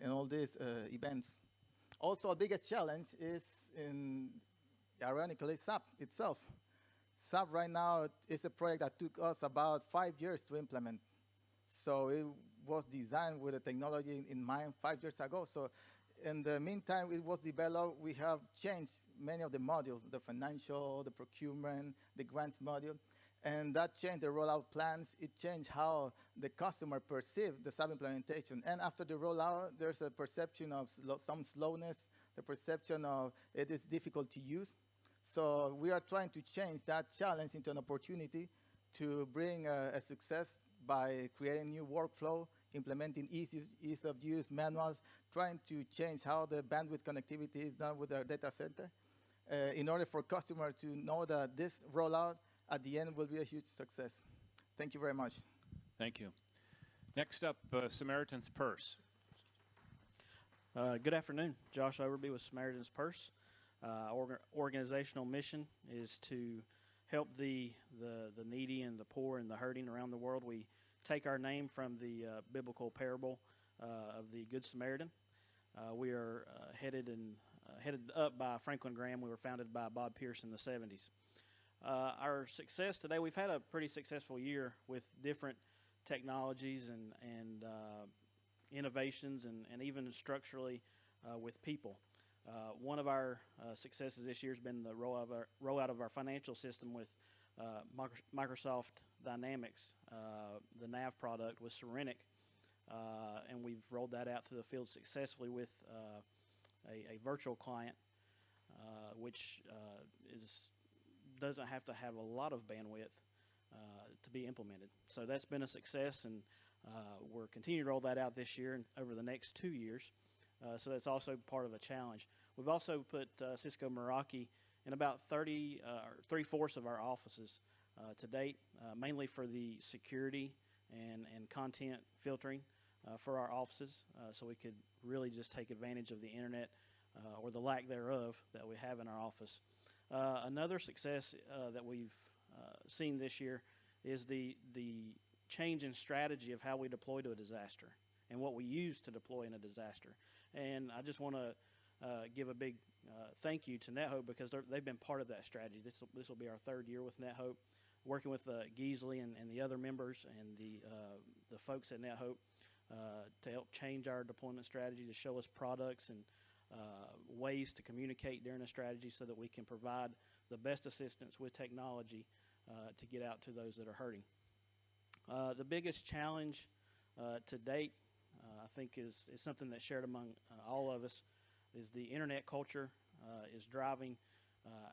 all these events. Also, our biggest challenge is ironically, SAP itself. SAP right now is a project that took us about 5 years to implement. So it was designed with the technology in mind 5 years ago. So in the meantime, it was developed. We have changed many of the modules, the financial, the procurement, the grants module. And that changed the rollout plans. It changed how the customer perceived the SAP implementation. And after the rollout, there's a perception of some slowness, the perception of it is difficult to use. So we are trying to change that challenge into an opportunity to bring a success by creating new workflow, implementing ease of use manuals, trying to change how the bandwidth connectivity is done with our data center in order for customers to know that this rollout at the end will be a huge success. Thank you very much. Thank you. Next up, Samaritan's Purse. Good afternoon. Josh Overby with Samaritan's Purse. Organizational mission is to help the needy and the poor and the hurting around the world. We take our name from the biblical parable of the Good Samaritan. We are headed up by Franklin Graham. We were founded by Bob Pierce in the 70s. Our success today, we've had a pretty successful year with different technologies and innovations and even structurally with people. One of our successes this year has been the rollout of our financial system with Microsoft Dynamics, the NAV product with Serenic, and we've rolled that out to the field successfully with a virtual client, which doesn't have to have a lot of bandwidth to be implemented. So that's been a success, and we're continuing to roll that out this year and over the next 2 years. So that's also part of a challenge. We've also put Cisco Meraki in about 3/4 of our offices to date, mainly for the security and content filtering for our offices, so we could really just take advantage of the internet or the lack thereof that we have in our office. Another success that we've seen this year is the change in strategy of how we deploy to a disaster and what we use to deploy in a disaster. And I just want to give a big thank you to NetHope because they've been part of that strategy. This will be our 3rd year with NetHope, working with Geesley and the other members and the folks at NetHope to help change our deployment strategy, to show us products and ways to communicate during a strategy so that we can provide the best assistance with technology to get out to those that are hurting. The biggest challenge to date, I think, is something that's shared among all of us, is the internet culture is driving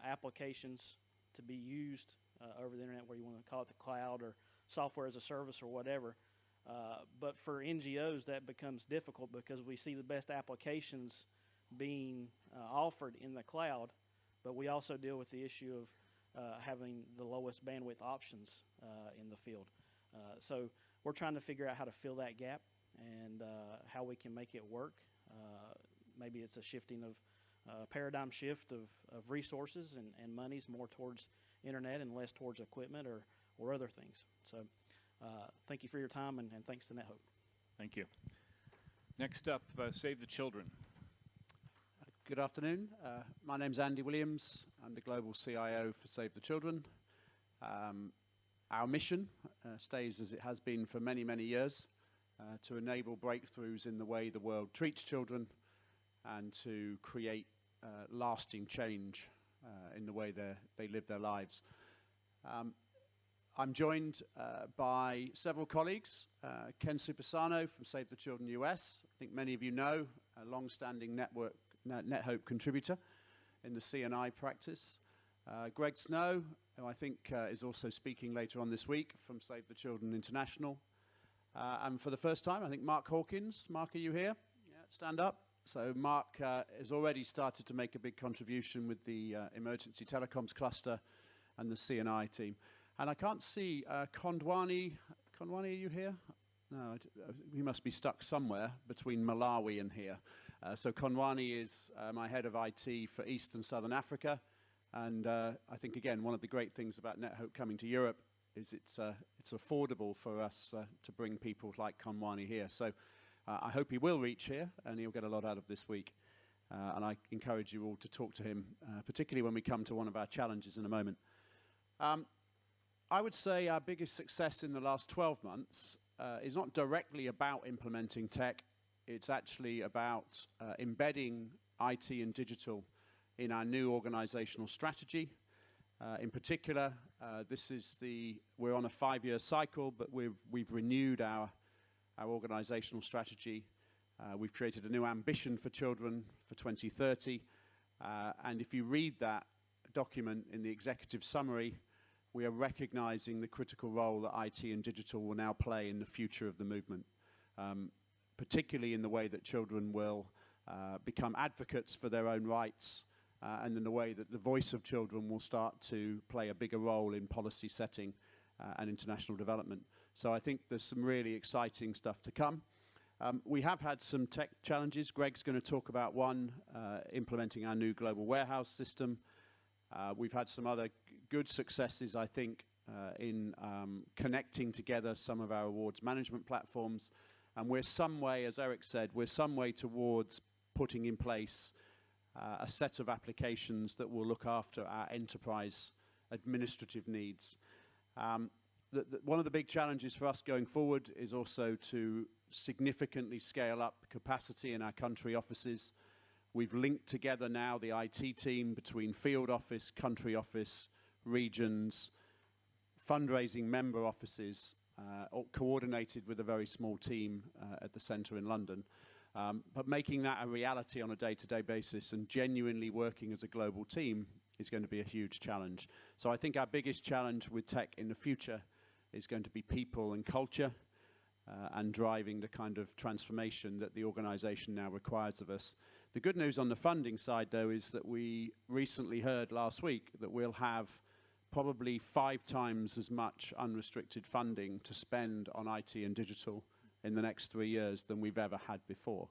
applications to be used over the internet, where you want to call it the cloud or software as a service or whatever. But for NGOs, that becomes difficult because we see the best applications being offered in the cloud, but we also deal with the issue of having the lowest bandwidth options in the field. So we're trying to figure out how to fill that gap and how we can make it work. Maybe it's a shifting of paradigm shift of resources and monies more towards internet and less towards equipment or other things. So thank you for your time, and thanks to NetHope. Thank you. Next up, Save the Children. Good afternoon. My name's Andy Williams. I'm the Global CIO for Save the Children. Our mission stays as it has been for many, many years, to enable breakthroughs in the way the world treats children and to create lasting change in the way they live their lives. I'm joined by several colleagues. Ken Supersano from Save the Children US. I think many of you know, a long-standing NetHope contributor. in the C&I practice. Greg Snow, who I think is also speaking later on this week from Save the Children International. And for the first time, I think Mark Hawkins. Mark, are you here? Yeah, stand up. So Mark has already started to make a big contribution with the Emergency Telecoms Cluster and the C&I team. And I can't see Kondwani. Kondwani, are you here? No, he must be stuck somewhere between Malawi and here. So Kondwani is my head of IT for East and Southern Africa. And I think, again, one of the great things about NetHope coming to Europe is it's affordable for us to bring people like Kondwani here. So I hope he will reach here, and he'll get a lot out of this week. And I encourage you all to talk to him, particularly when we come to one of our challenges in a moment. I would say our biggest success in the last 12 months is not directly about implementing tech. It's actually about embedding IT and digital in our new organizational strategy. In particular, we're on a 5-year cycle, but we've renewed our organizational strategy. We've created a new ambition for children for 2030. And if you read that document in the executive summary, we are recognizing the critical role that IT and digital will now play in the future of the movement, particularly in the way that children will become advocates for their own rights, and in the way that the voice of children will start to play a bigger role in policy setting and international development. So I think there's some really exciting stuff to come. We have had some tech challenges. Greg's going to talk about one, implementing our new global warehouse system. We've had some other good successes, I think, in connecting together some of our awards management platforms. And we're some way, as Eric said, we're some way towards putting in place a set of applications that will look after our enterprise administrative needs. One of the big challenges for us going forward is also to significantly scale up capacity in our country offices. We've linked together now the IT team between field office, country office, regions, fundraising member offices, all coordinated with a very small team at the centre in London. But making that a reality on a day-to-day basis and genuinely working as a global team is going to be a huge challenge. So I think our biggest challenge with tech in the future is going to be people and culture, and driving the kind of transformation that the organization now requires of us. The good news on the funding side, though, is that we recently heard last week that we'll have probably 5 times as much unrestricted funding to spend on IT and digital in the next 3 years than we've ever had before.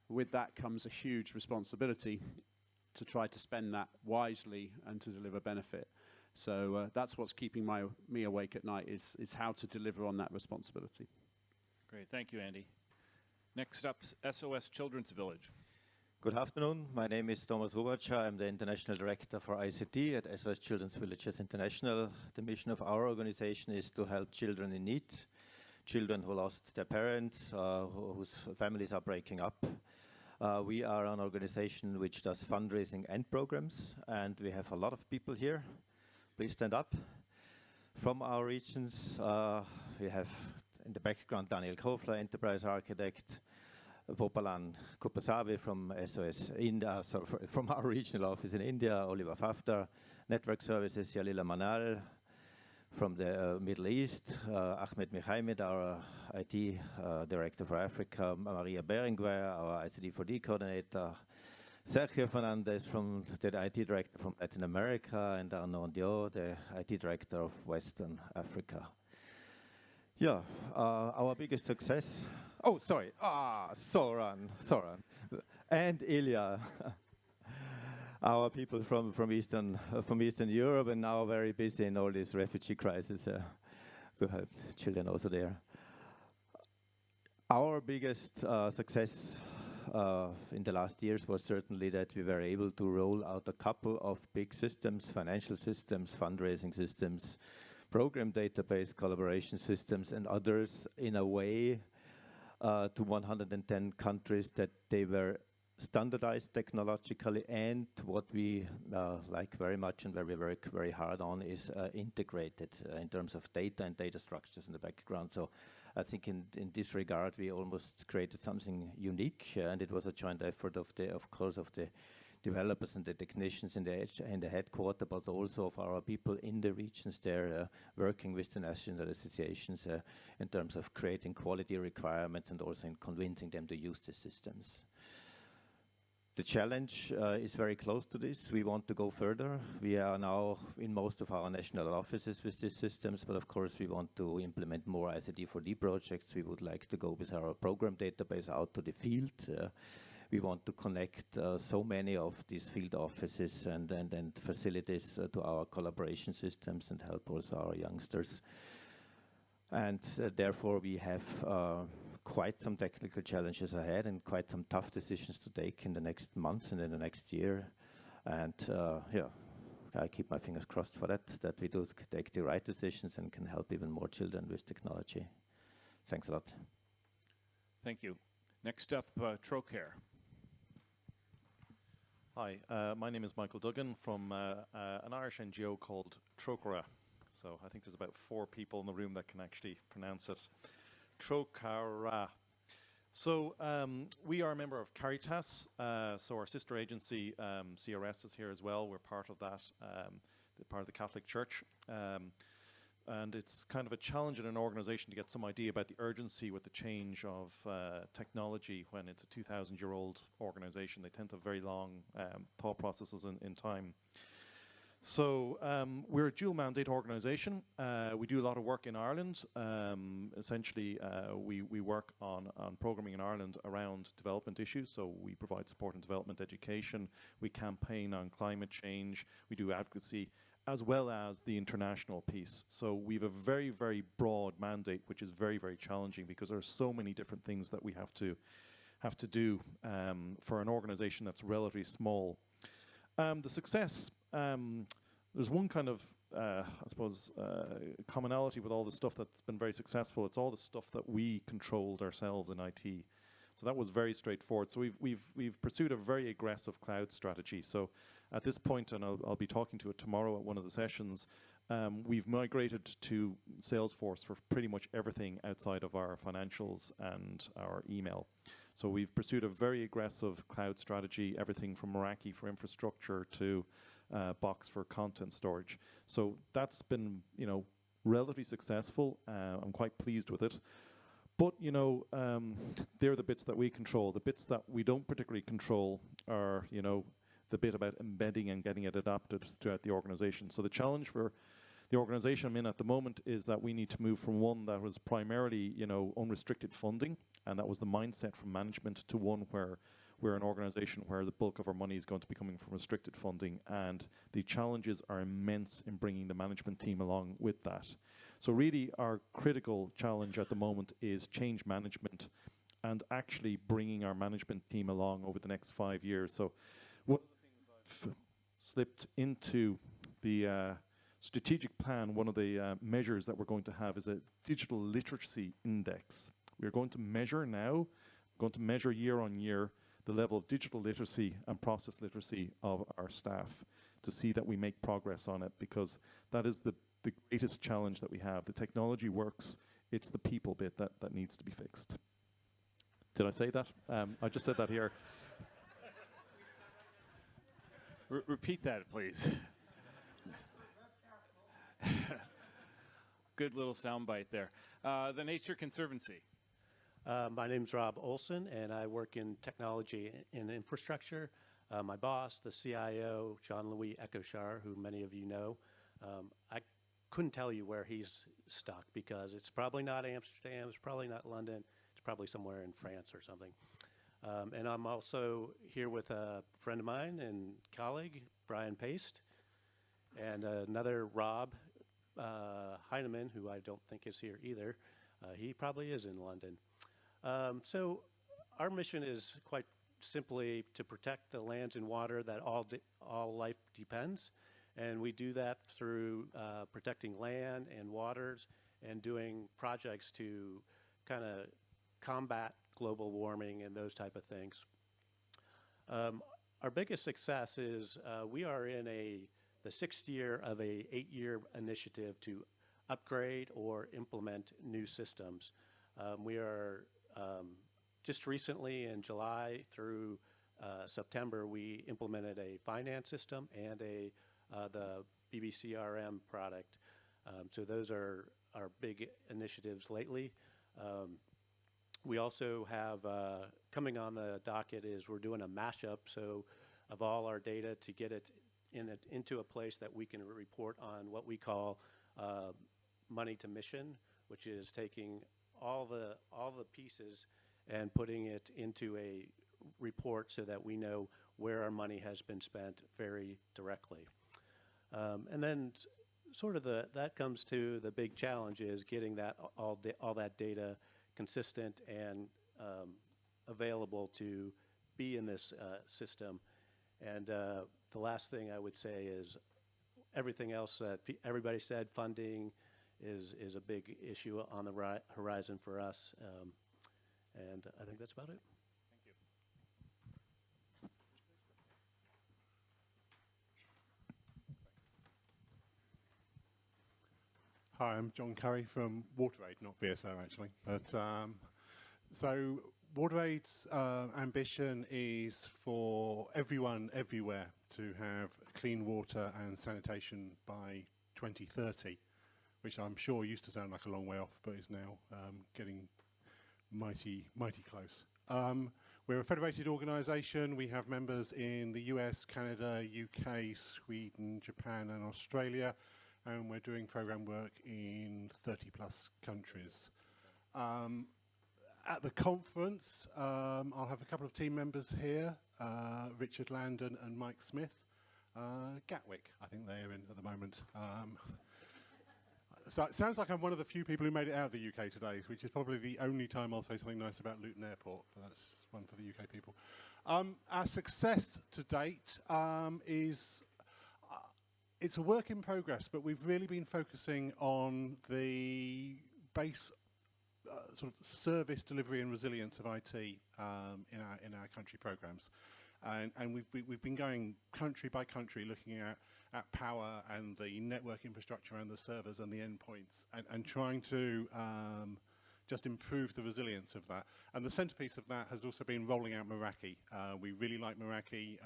With that comes a huge responsibility to try to spend that wisely and to deliver benefit. So that's what's keeping me awake at night, is how to deliver on that responsibility. Great, thank you, Andy. Next up, SOS Children's Village. Good afternoon. My name is Thomas Rubacha. I'm the International Director for ICT at SOS Children's Villages International. The mission of our organization is to help children in need, children who lost their parents, whose families are breaking up. We are an organization which does fundraising and programs, and we have a lot of people here. Please stand up. From our regions, we have in the background Daniel Kofler, Enterprise Architect, Popalan Kupasabe from SOS India, from our regional office in India, Oliver Fafter, Network Services, Yalila Manal, from the Middle East, Ahmed Mikhaimed, our IT Director for Africa, Maria Berenguer, our ICD4D Coordinator, Sergio Fernandez, from the IT Director from Latin America, and Arnaud Dio, the IT Director of Western Africa. Yeah, our biggest success. Oh, sorry. Soran, and Ilya, our people from Eastern Europe, and now very busy in all this refugee crisis to help children also there. Our biggest success in the last years was certainly that we were able to roll out a couple of big systems, financial systems, fundraising systems, program database collaboration systems, and others in a way to 110 countries that they were standardized technologically, and what we like very much and where we work very hard on is integrated in terms of data and data structures in the background. So I think in this regard we almost created something unique, and it was a joint effort of course of the developers and the technicians in the headquarter, but also of our people in the regions there working with the national associations in terms of creating quality requirements and also in convincing them to use the systems. The challenge is very close to this. We want to go further. We are now in most of our national offices with these systems, but of course we want to implement more ICT4D projects. We would like to go with our program database out to the field. We want to connect so many of these field offices and facilities to our collaboration systems and help also our youngsters. And therefore we have quite some technical challenges ahead and quite some tough decisions to take in the next months and in the next year. And yeah, I keep my fingers crossed for that we do take the right decisions and can help even more children with technology. Thanks a lot. Thank you. Next up, Trocare. Hi, my name is Michael Duggan from an Irish NGO called Trocare. So I think there's about 4 people in the room that can actually pronounce it. Trocare. So we are a member of Caritas, so our sister agency, CRS, is here as well. We're part of that, part of the Catholic Church. And it's kind of a challenge in an organization to get some idea about the urgency with the change of technology when it's a 2,000-year-old organization. They tend to have very long thought processes in time. So we're a dual mandate organization. We do a lot of work in Ireland. Essentially, we work on programming in Ireland around development issues. So we provide support in development education. We campaign on climate change. We do advocacy, as well as the international piece. So we have a very, very broad mandate, which is very, very challenging because there are so many different things that we have to do for an organization that's relatively small. The success, there's one kind of, I suppose, commonality with all the stuff that's been very successful. It's all the stuff that we controlled ourselves in IT. So that was very straightforward. So we've pursued a very aggressive cloud strategy. So at this point, and I'll be talking to it tomorrow at one of the sessions, we've migrated to Salesforce for pretty much everything outside of our financials and our email. So we've pursued a very aggressive cloud strategy, everything from Meraki for infrastructure to Box for content storage. So that's been, relatively successful. I'm quite pleased with it. But, they're the bits that we control. The bits that we don't particularly control are, the bit about embedding and getting it adapted throughout the organization. So the challenge for the organization I'm in at the moment is that we need to move from one that was primarily, unrestricted funding, and that was the mindset from management, to one where we're an organization where the bulk of our money is going to be coming from restricted funding, and the challenges are immense in bringing the management team along with that. So really our critical challenge at the moment is change management and actually bringing our management team along over the next 5 years. So one of the things I've slipped into the strategic plan, one of the measures that we're going to have is a digital literacy index. We're going to measure now, year on year, the level of digital literacy and process literacy of our staff to see that we make progress on it, because that is the greatest challenge that we have. The technology works, it's the people bit that needs to be fixed. Did I say that? I just said that here. Repeat that, please. Good little soundbite there. The Nature Conservancy. My name's Rob Olson, and I work in technology and infrastructure. My boss, the CIO, Jean-Louis Ecochar, who many of you know, I couldn't tell you where he's stuck because it's probably not Amsterdam, it's probably not London, it's probably somewhere in France or something. And I'm also here with a friend of mine and colleague, Brian Paste, and another Rob Heineman, who I don't think is here either. He probably is in London. So our mission is quite simply to protect the lands and water that all life depends. And we do that through protecting land and waters and doing projects to kind of combat global warming and those type of things. Our biggest success is we are in the 6th year of a 8-year initiative to upgrade or implement new systems. We are just recently in July through September, we implemented a finance system and the BBCRM product. So those are our big initiatives lately. We also have, coming on the docket is we're doing a mashup, so of all our data to get it into a place that we can report on what we call money to mission, which is taking all the pieces and putting it into a report so that we know where our money has been spent very directly. And then sort of that comes to the big challenge is getting that all that data consistent and available to be in this system. And the last thing I would say is everything else that everybody said, funding is a big issue on the horizon for us. And I think that's about it. Hi, I'm John Curry from WaterAid, not VSO actually. But so WaterAid's ambition is for everyone, everywhere, to have clean water and sanitation by 2030, which I'm sure used to sound like a long way off, but is now getting mighty close. We're a federated organisation. We have members in the US, Canada, UK, Sweden, Japan, and Australia. And we're doing program work in 30 plus countries. At the conference, I'll have a couple of team members here, Richard Landon and Mike Smith. Gatwick, I think they're in at the moment. So it sounds like I'm one of the few people who made it out of the UK today, which is probably the only time I'll say something nice about Luton Airport, but that's one for the UK people. Our success to date is it's a work in progress, but we've really been focusing on the base sort of service delivery and resilience of IT in our country programs, and we've been going country by country, looking at power and the network infrastructure and the servers and the endpoints, and trying to just improve the resilience of that. And the centerpiece of that has also been rolling out Meraki. We really like Meraki.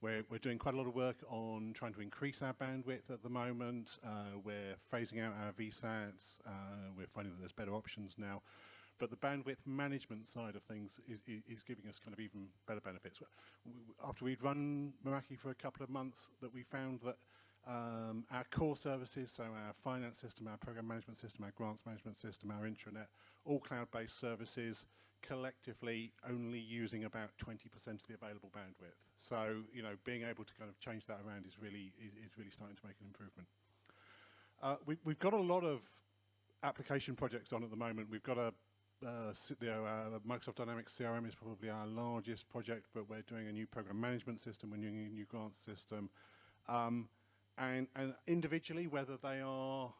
We're doing quite a lot of work on trying to increase our bandwidth at the moment. We're phasing out our VSATs. We're finding that there's better options now. But the bandwidth management side of things is giving us kind of even better benefits. After we'd run Meraki for a couple of months, that we found that our core services, so our finance system, our program management system, our grants management system, our intranet, all cloud-based services, collectively only using about 20% of the available bandwidth. So, you know, being able to kind of change that around is really starting to make an improvement. We've got a lot of application projects on at the moment. We've got Microsoft Dynamics CRM is probably our largest project, but we're doing a new program management system, we're doing a new grants system. And individually, whether they are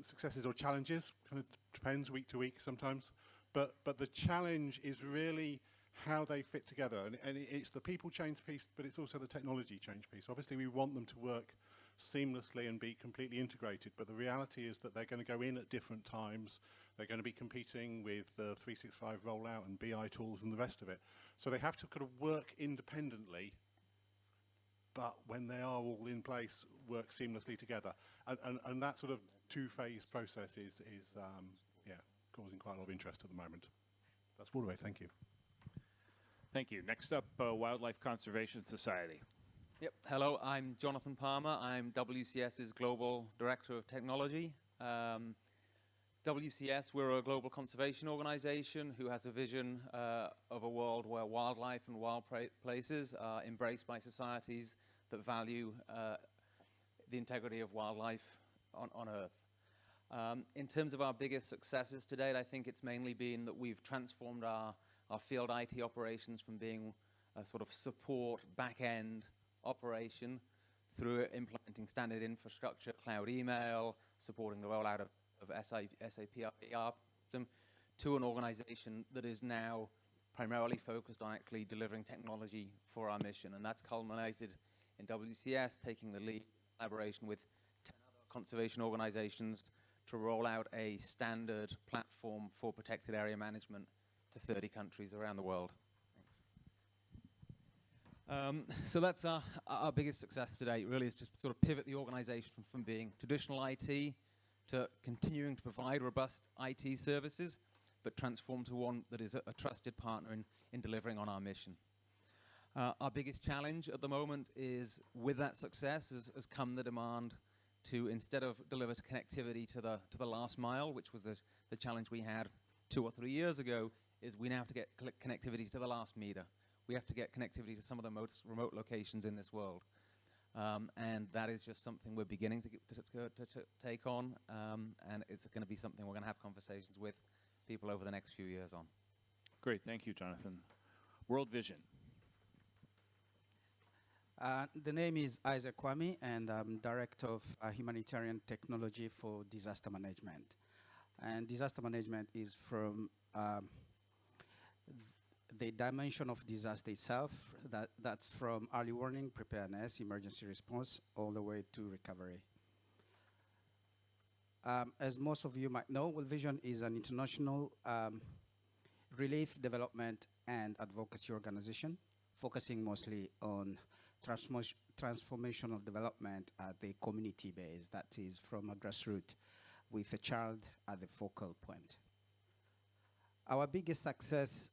successes or challenges, kind of depends week to week sometimes. But the challenge is really how they fit together. And it's the people change piece, but it's also the technology change piece. Obviously, we want them to work seamlessly and be completely integrated. But the reality is that they're going to go in at different times. They're going to be competing with the 365 rollout and BI tools and the rest of it. So they have to kind of work independently, but when they are all in place, work seamlessly together. And that sort of two-phase process is causing quite a lot of interest at the moment. That's WaterAid. Thank you. Thank you. Next up, Wildlife Conservation Society. Yep. Hello, I'm Jonathan Palmer. I'm WCS's Global Director of Technology. WCS, we're a global conservation organization who has a vision of a world where wildlife and wild places are embraced by societies that value the integrity of wildlife on Earth. In terms of our biggest successes to date, I think it's mainly been that we've transformed our field IT operations from being a sort of support back-end operation through implementing standard infrastructure, cloud email, supporting the rollout of SAP ERP system, to an organization that is now primarily focused on actually delivering technology for our mission. And that's culminated in WCS taking the lead in collaboration with 10 other conservation organizations to roll out a standard platform for protected area management to 30 countries around the world. Thanks. So that's our biggest success today, really, is just sort of pivot the organization from being traditional IT to continuing to provide robust IT services, but transform to one that is a trusted partner in delivering on our mission. Our biggest challenge at the moment is, with that success, has come the demand to, instead of deliver connectivity to the last mile, which was the challenge we had 2 or 3 years ago, is we now have to get connectivity to the last meter. We have to get connectivity to some of the most remote locations in this world. And that is just something we're beginning to take on, and it's going to be something we're going to have conversations with people over the next few years on. Great, thank you, Jonathan. World Vision. The name is Isaac Kwame, and I'm Director of Humanitarian Technology for Disaster Management. And disaster management is from the dimension of disaster itself, that's from early warning, preparedness, emergency response, all the way to recovery. As most of you might know, World Vision is an international relief, development, and advocacy organization, focusing mostly on transformational development at the community base, that is from a grassroots, with a child at the focal point. Our biggest success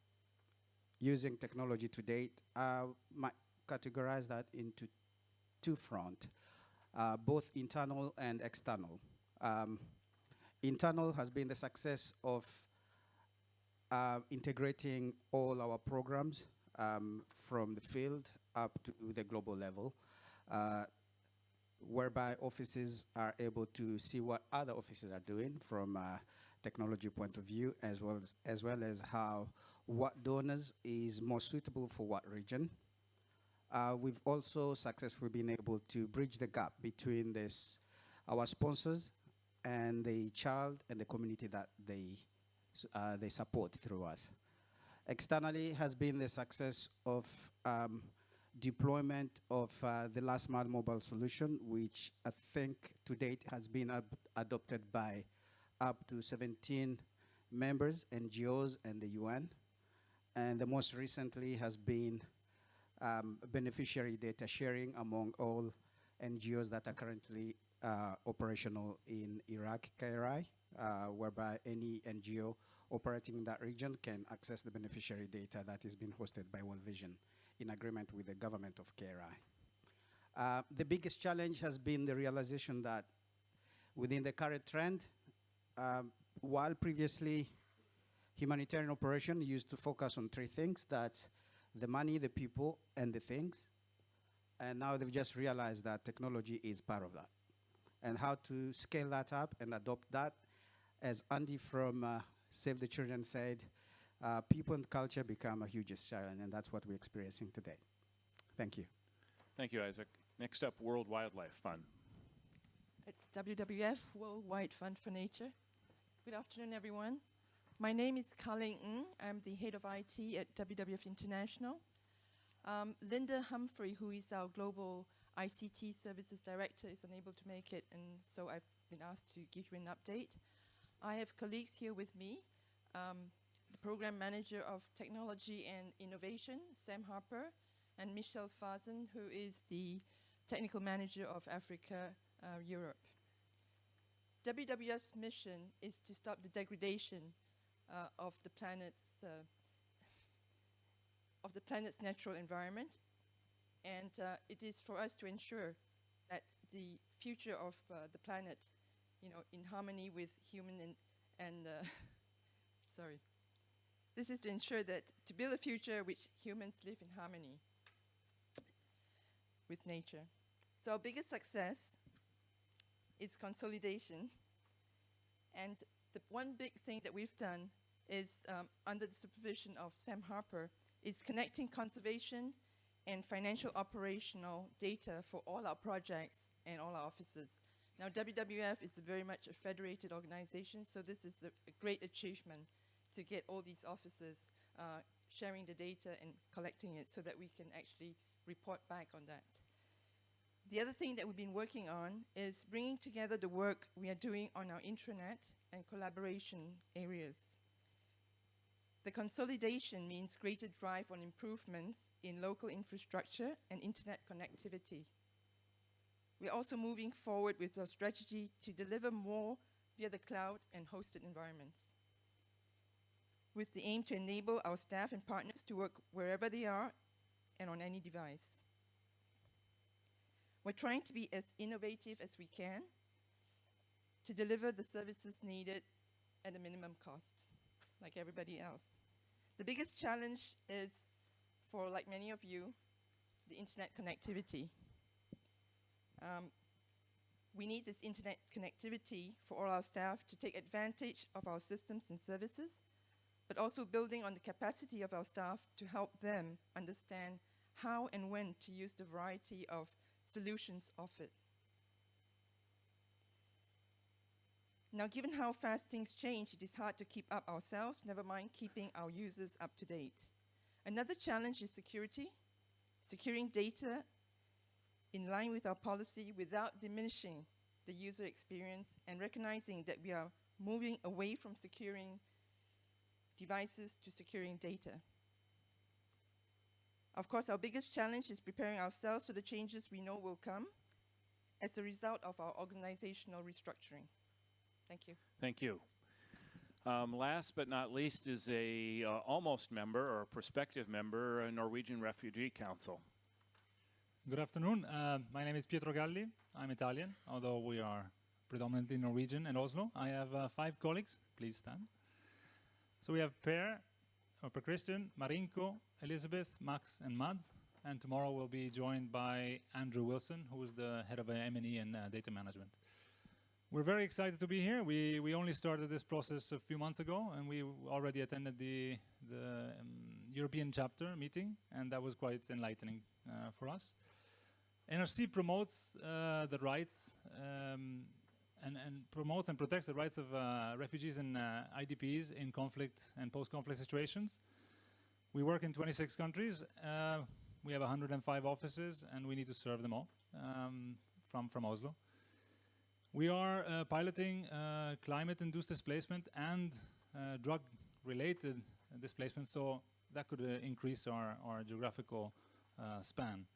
using technology to date, might categorize that into 2 fronts, both internal and external. Internal has been the success of integrating all our programs from the field up to the global level, whereby offices are able to see what other offices are doing from a technology point of view, as well as how what donors is more suitable for what region. We've also successfully been able to bridge the gap between our sponsors and the child and the community that they support through us. Externally has been the success of deployment of the last mile mobile solution, which I think to date has been adopted by up to 17 members, NGOs, and the UN. And the most recently has been beneficiary data sharing among all NGOs that are currently operational in Iraq, KRI, whereby any NGO operating in that region can access the beneficiary data that is being hosted by World Vision in agreement with the government of KRI. The biggest challenge has been the realization that within the current trend, while previously humanitarian operation used to focus on 3 things, that's the money, the people, and the things. And now they've just realized that technology is part of that. And how to scale that up and adopt that, as Andy from Save the Children said, people and culture become a huge challenge, and that's what we're experiencing today. Thank you. Thank you, Isaac. Next up, World Wildlife Fund. It's WWF, Worldwide Fund for Nature. Good afternoon, everyone. My name is Ka-Ling Ng. I'm the head of IT at WWF International. Linda Humphrey, who is our Global ICT Services Director, is unable to make it, and so I've been asked to give you an update. I have colleagues here with me, the Program Manager of Technology and Innovation, Sam Harper, and Michelle Fazen, who is the Technical Manager of Africa, Europe. WWF's mission is to stop the degradation of the planet's natural environment, and it is for us to ensure that the future of the planet, in harmony with human and sorry. This is to ensure that to build a future which humans live in harmony with nature. So our biggest success is consolidation, and the one big thing that we've done is, under the supervision of Sam Harper, is connecting conservation and financial operational data for all our projects and all our offices. Now, WWF is very much a federated organization, so this is a great achievement to get all these offices sharing the data and collecting it so that we can actually report back on that. The other thing that we've been working on is bringing together the work we are doing on our intranet and collaboration areas. The consolidation means greater drive on improvements in local infrastructure and internet connectivity. We're also moving forward with our strategy to deliver more via the cloud and hosted environments, with the aim to enable our staff and partners to work wherever they are and on any device. We're trying to be as innovative as we can to deliver the services needed at a minimum cost, like everybody else. The biggest challenge is, for like many of you, the internet connectivity. We need this internet connectivity for all our staff to take advantage of our systems and services, but also building on the capacity of our staff to help them understand how and when to use the variety of solutions offered. Now, given how fast things change, it is hard to keep up ourselves, never mind keeping our users up to date. Another challenge is security, securing data in line with our policy without diminishing the user experience, and recognizing that we are moving away from securing devices to securing data. Of course, our biggest challenge is preparing ourselves for the changes we know will come as a result of our organizational restructuring. Thank you. Thank you. Last but not least is a almost member or a prospective member, a Norwegian Refugee Council. Good afternoon. My name is Pietro Galli. I'm Italian, although we are predominantly Norwegian in Oslo. I have 5 colleagues. Please stand. So we have Per Christian, Marinko, Elizabeth, Max, and Mads. And tomorrow we'll be joined by Andrew Wilson, who is the head of M&E and data management. We're very excited to be here. We only started this process a few months ago, and we already attended the European chapter meeting, and that was quite enlightening for us. NRC promotes the rights and promotes and protects the rights of refugees and IDPs in conflict and post-conflict situations. We work in 26 countries. We have 105 offices, and we need to serve them all from Oslo. We are piloting climate-induced displacement and drug-related displacement, so that could increase our geographical span.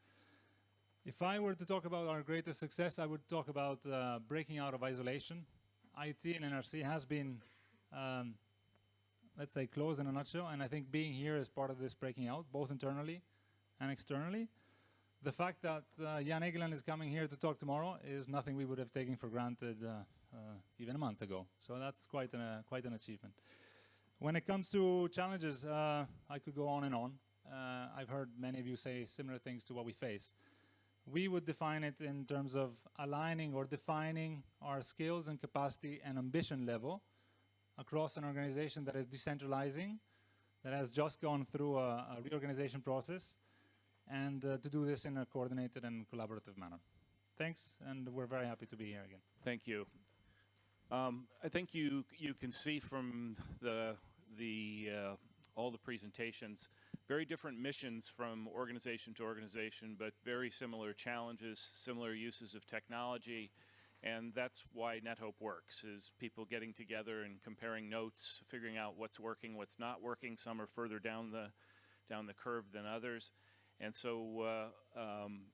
If I were to talk about our greatest success, I would talk about breaking out of isolation. IT and NRC has been, let's say, closed in a nutshell, and I think being here is part of this breaking out, both internally and externally. The fact that Jan Egeland is coming here to talk tomorrow is nothing we would have taken for granted even a month ago. So that's quite an achievement. When it comes to challenges, I could go on and on. I've heard many of you say similar things to what we face. We would define it in terms of aligning or defining our skills and capacity and ambition level across an organization that is decentralizing, that has just gone through a reorganization process, and to do this in a coordinated and collaborative manner. Thanks, and we're very happy to be here again. Thank you. I think you can see from all the presentations, very different missions from organization to organization, but very similar challenges, similar uses of technology, and that's why NetHope works, is people getting together and comparing notes, figuring out what's working, what's not working. Some are further down the curve than others. And so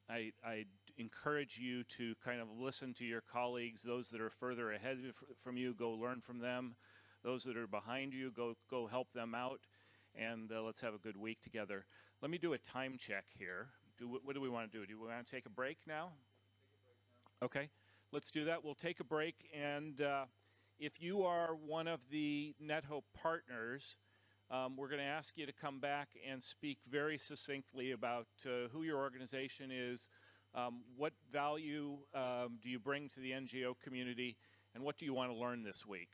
I encourage you to kind of listen to your colleagues. Those that are further ahead from you, go learn from them. Those that are behind you, go help them out. And let's have a good week together. Let me do a time check here. What do we want to do? Do we want to take a break now? Okay, let's do that. We'll take a break. And if you are one of the NetHope partners, we're going to ask you to come back and speak very succinctly about who your organization is, what value do you bring to the NGO community, and what do you want to learn this week.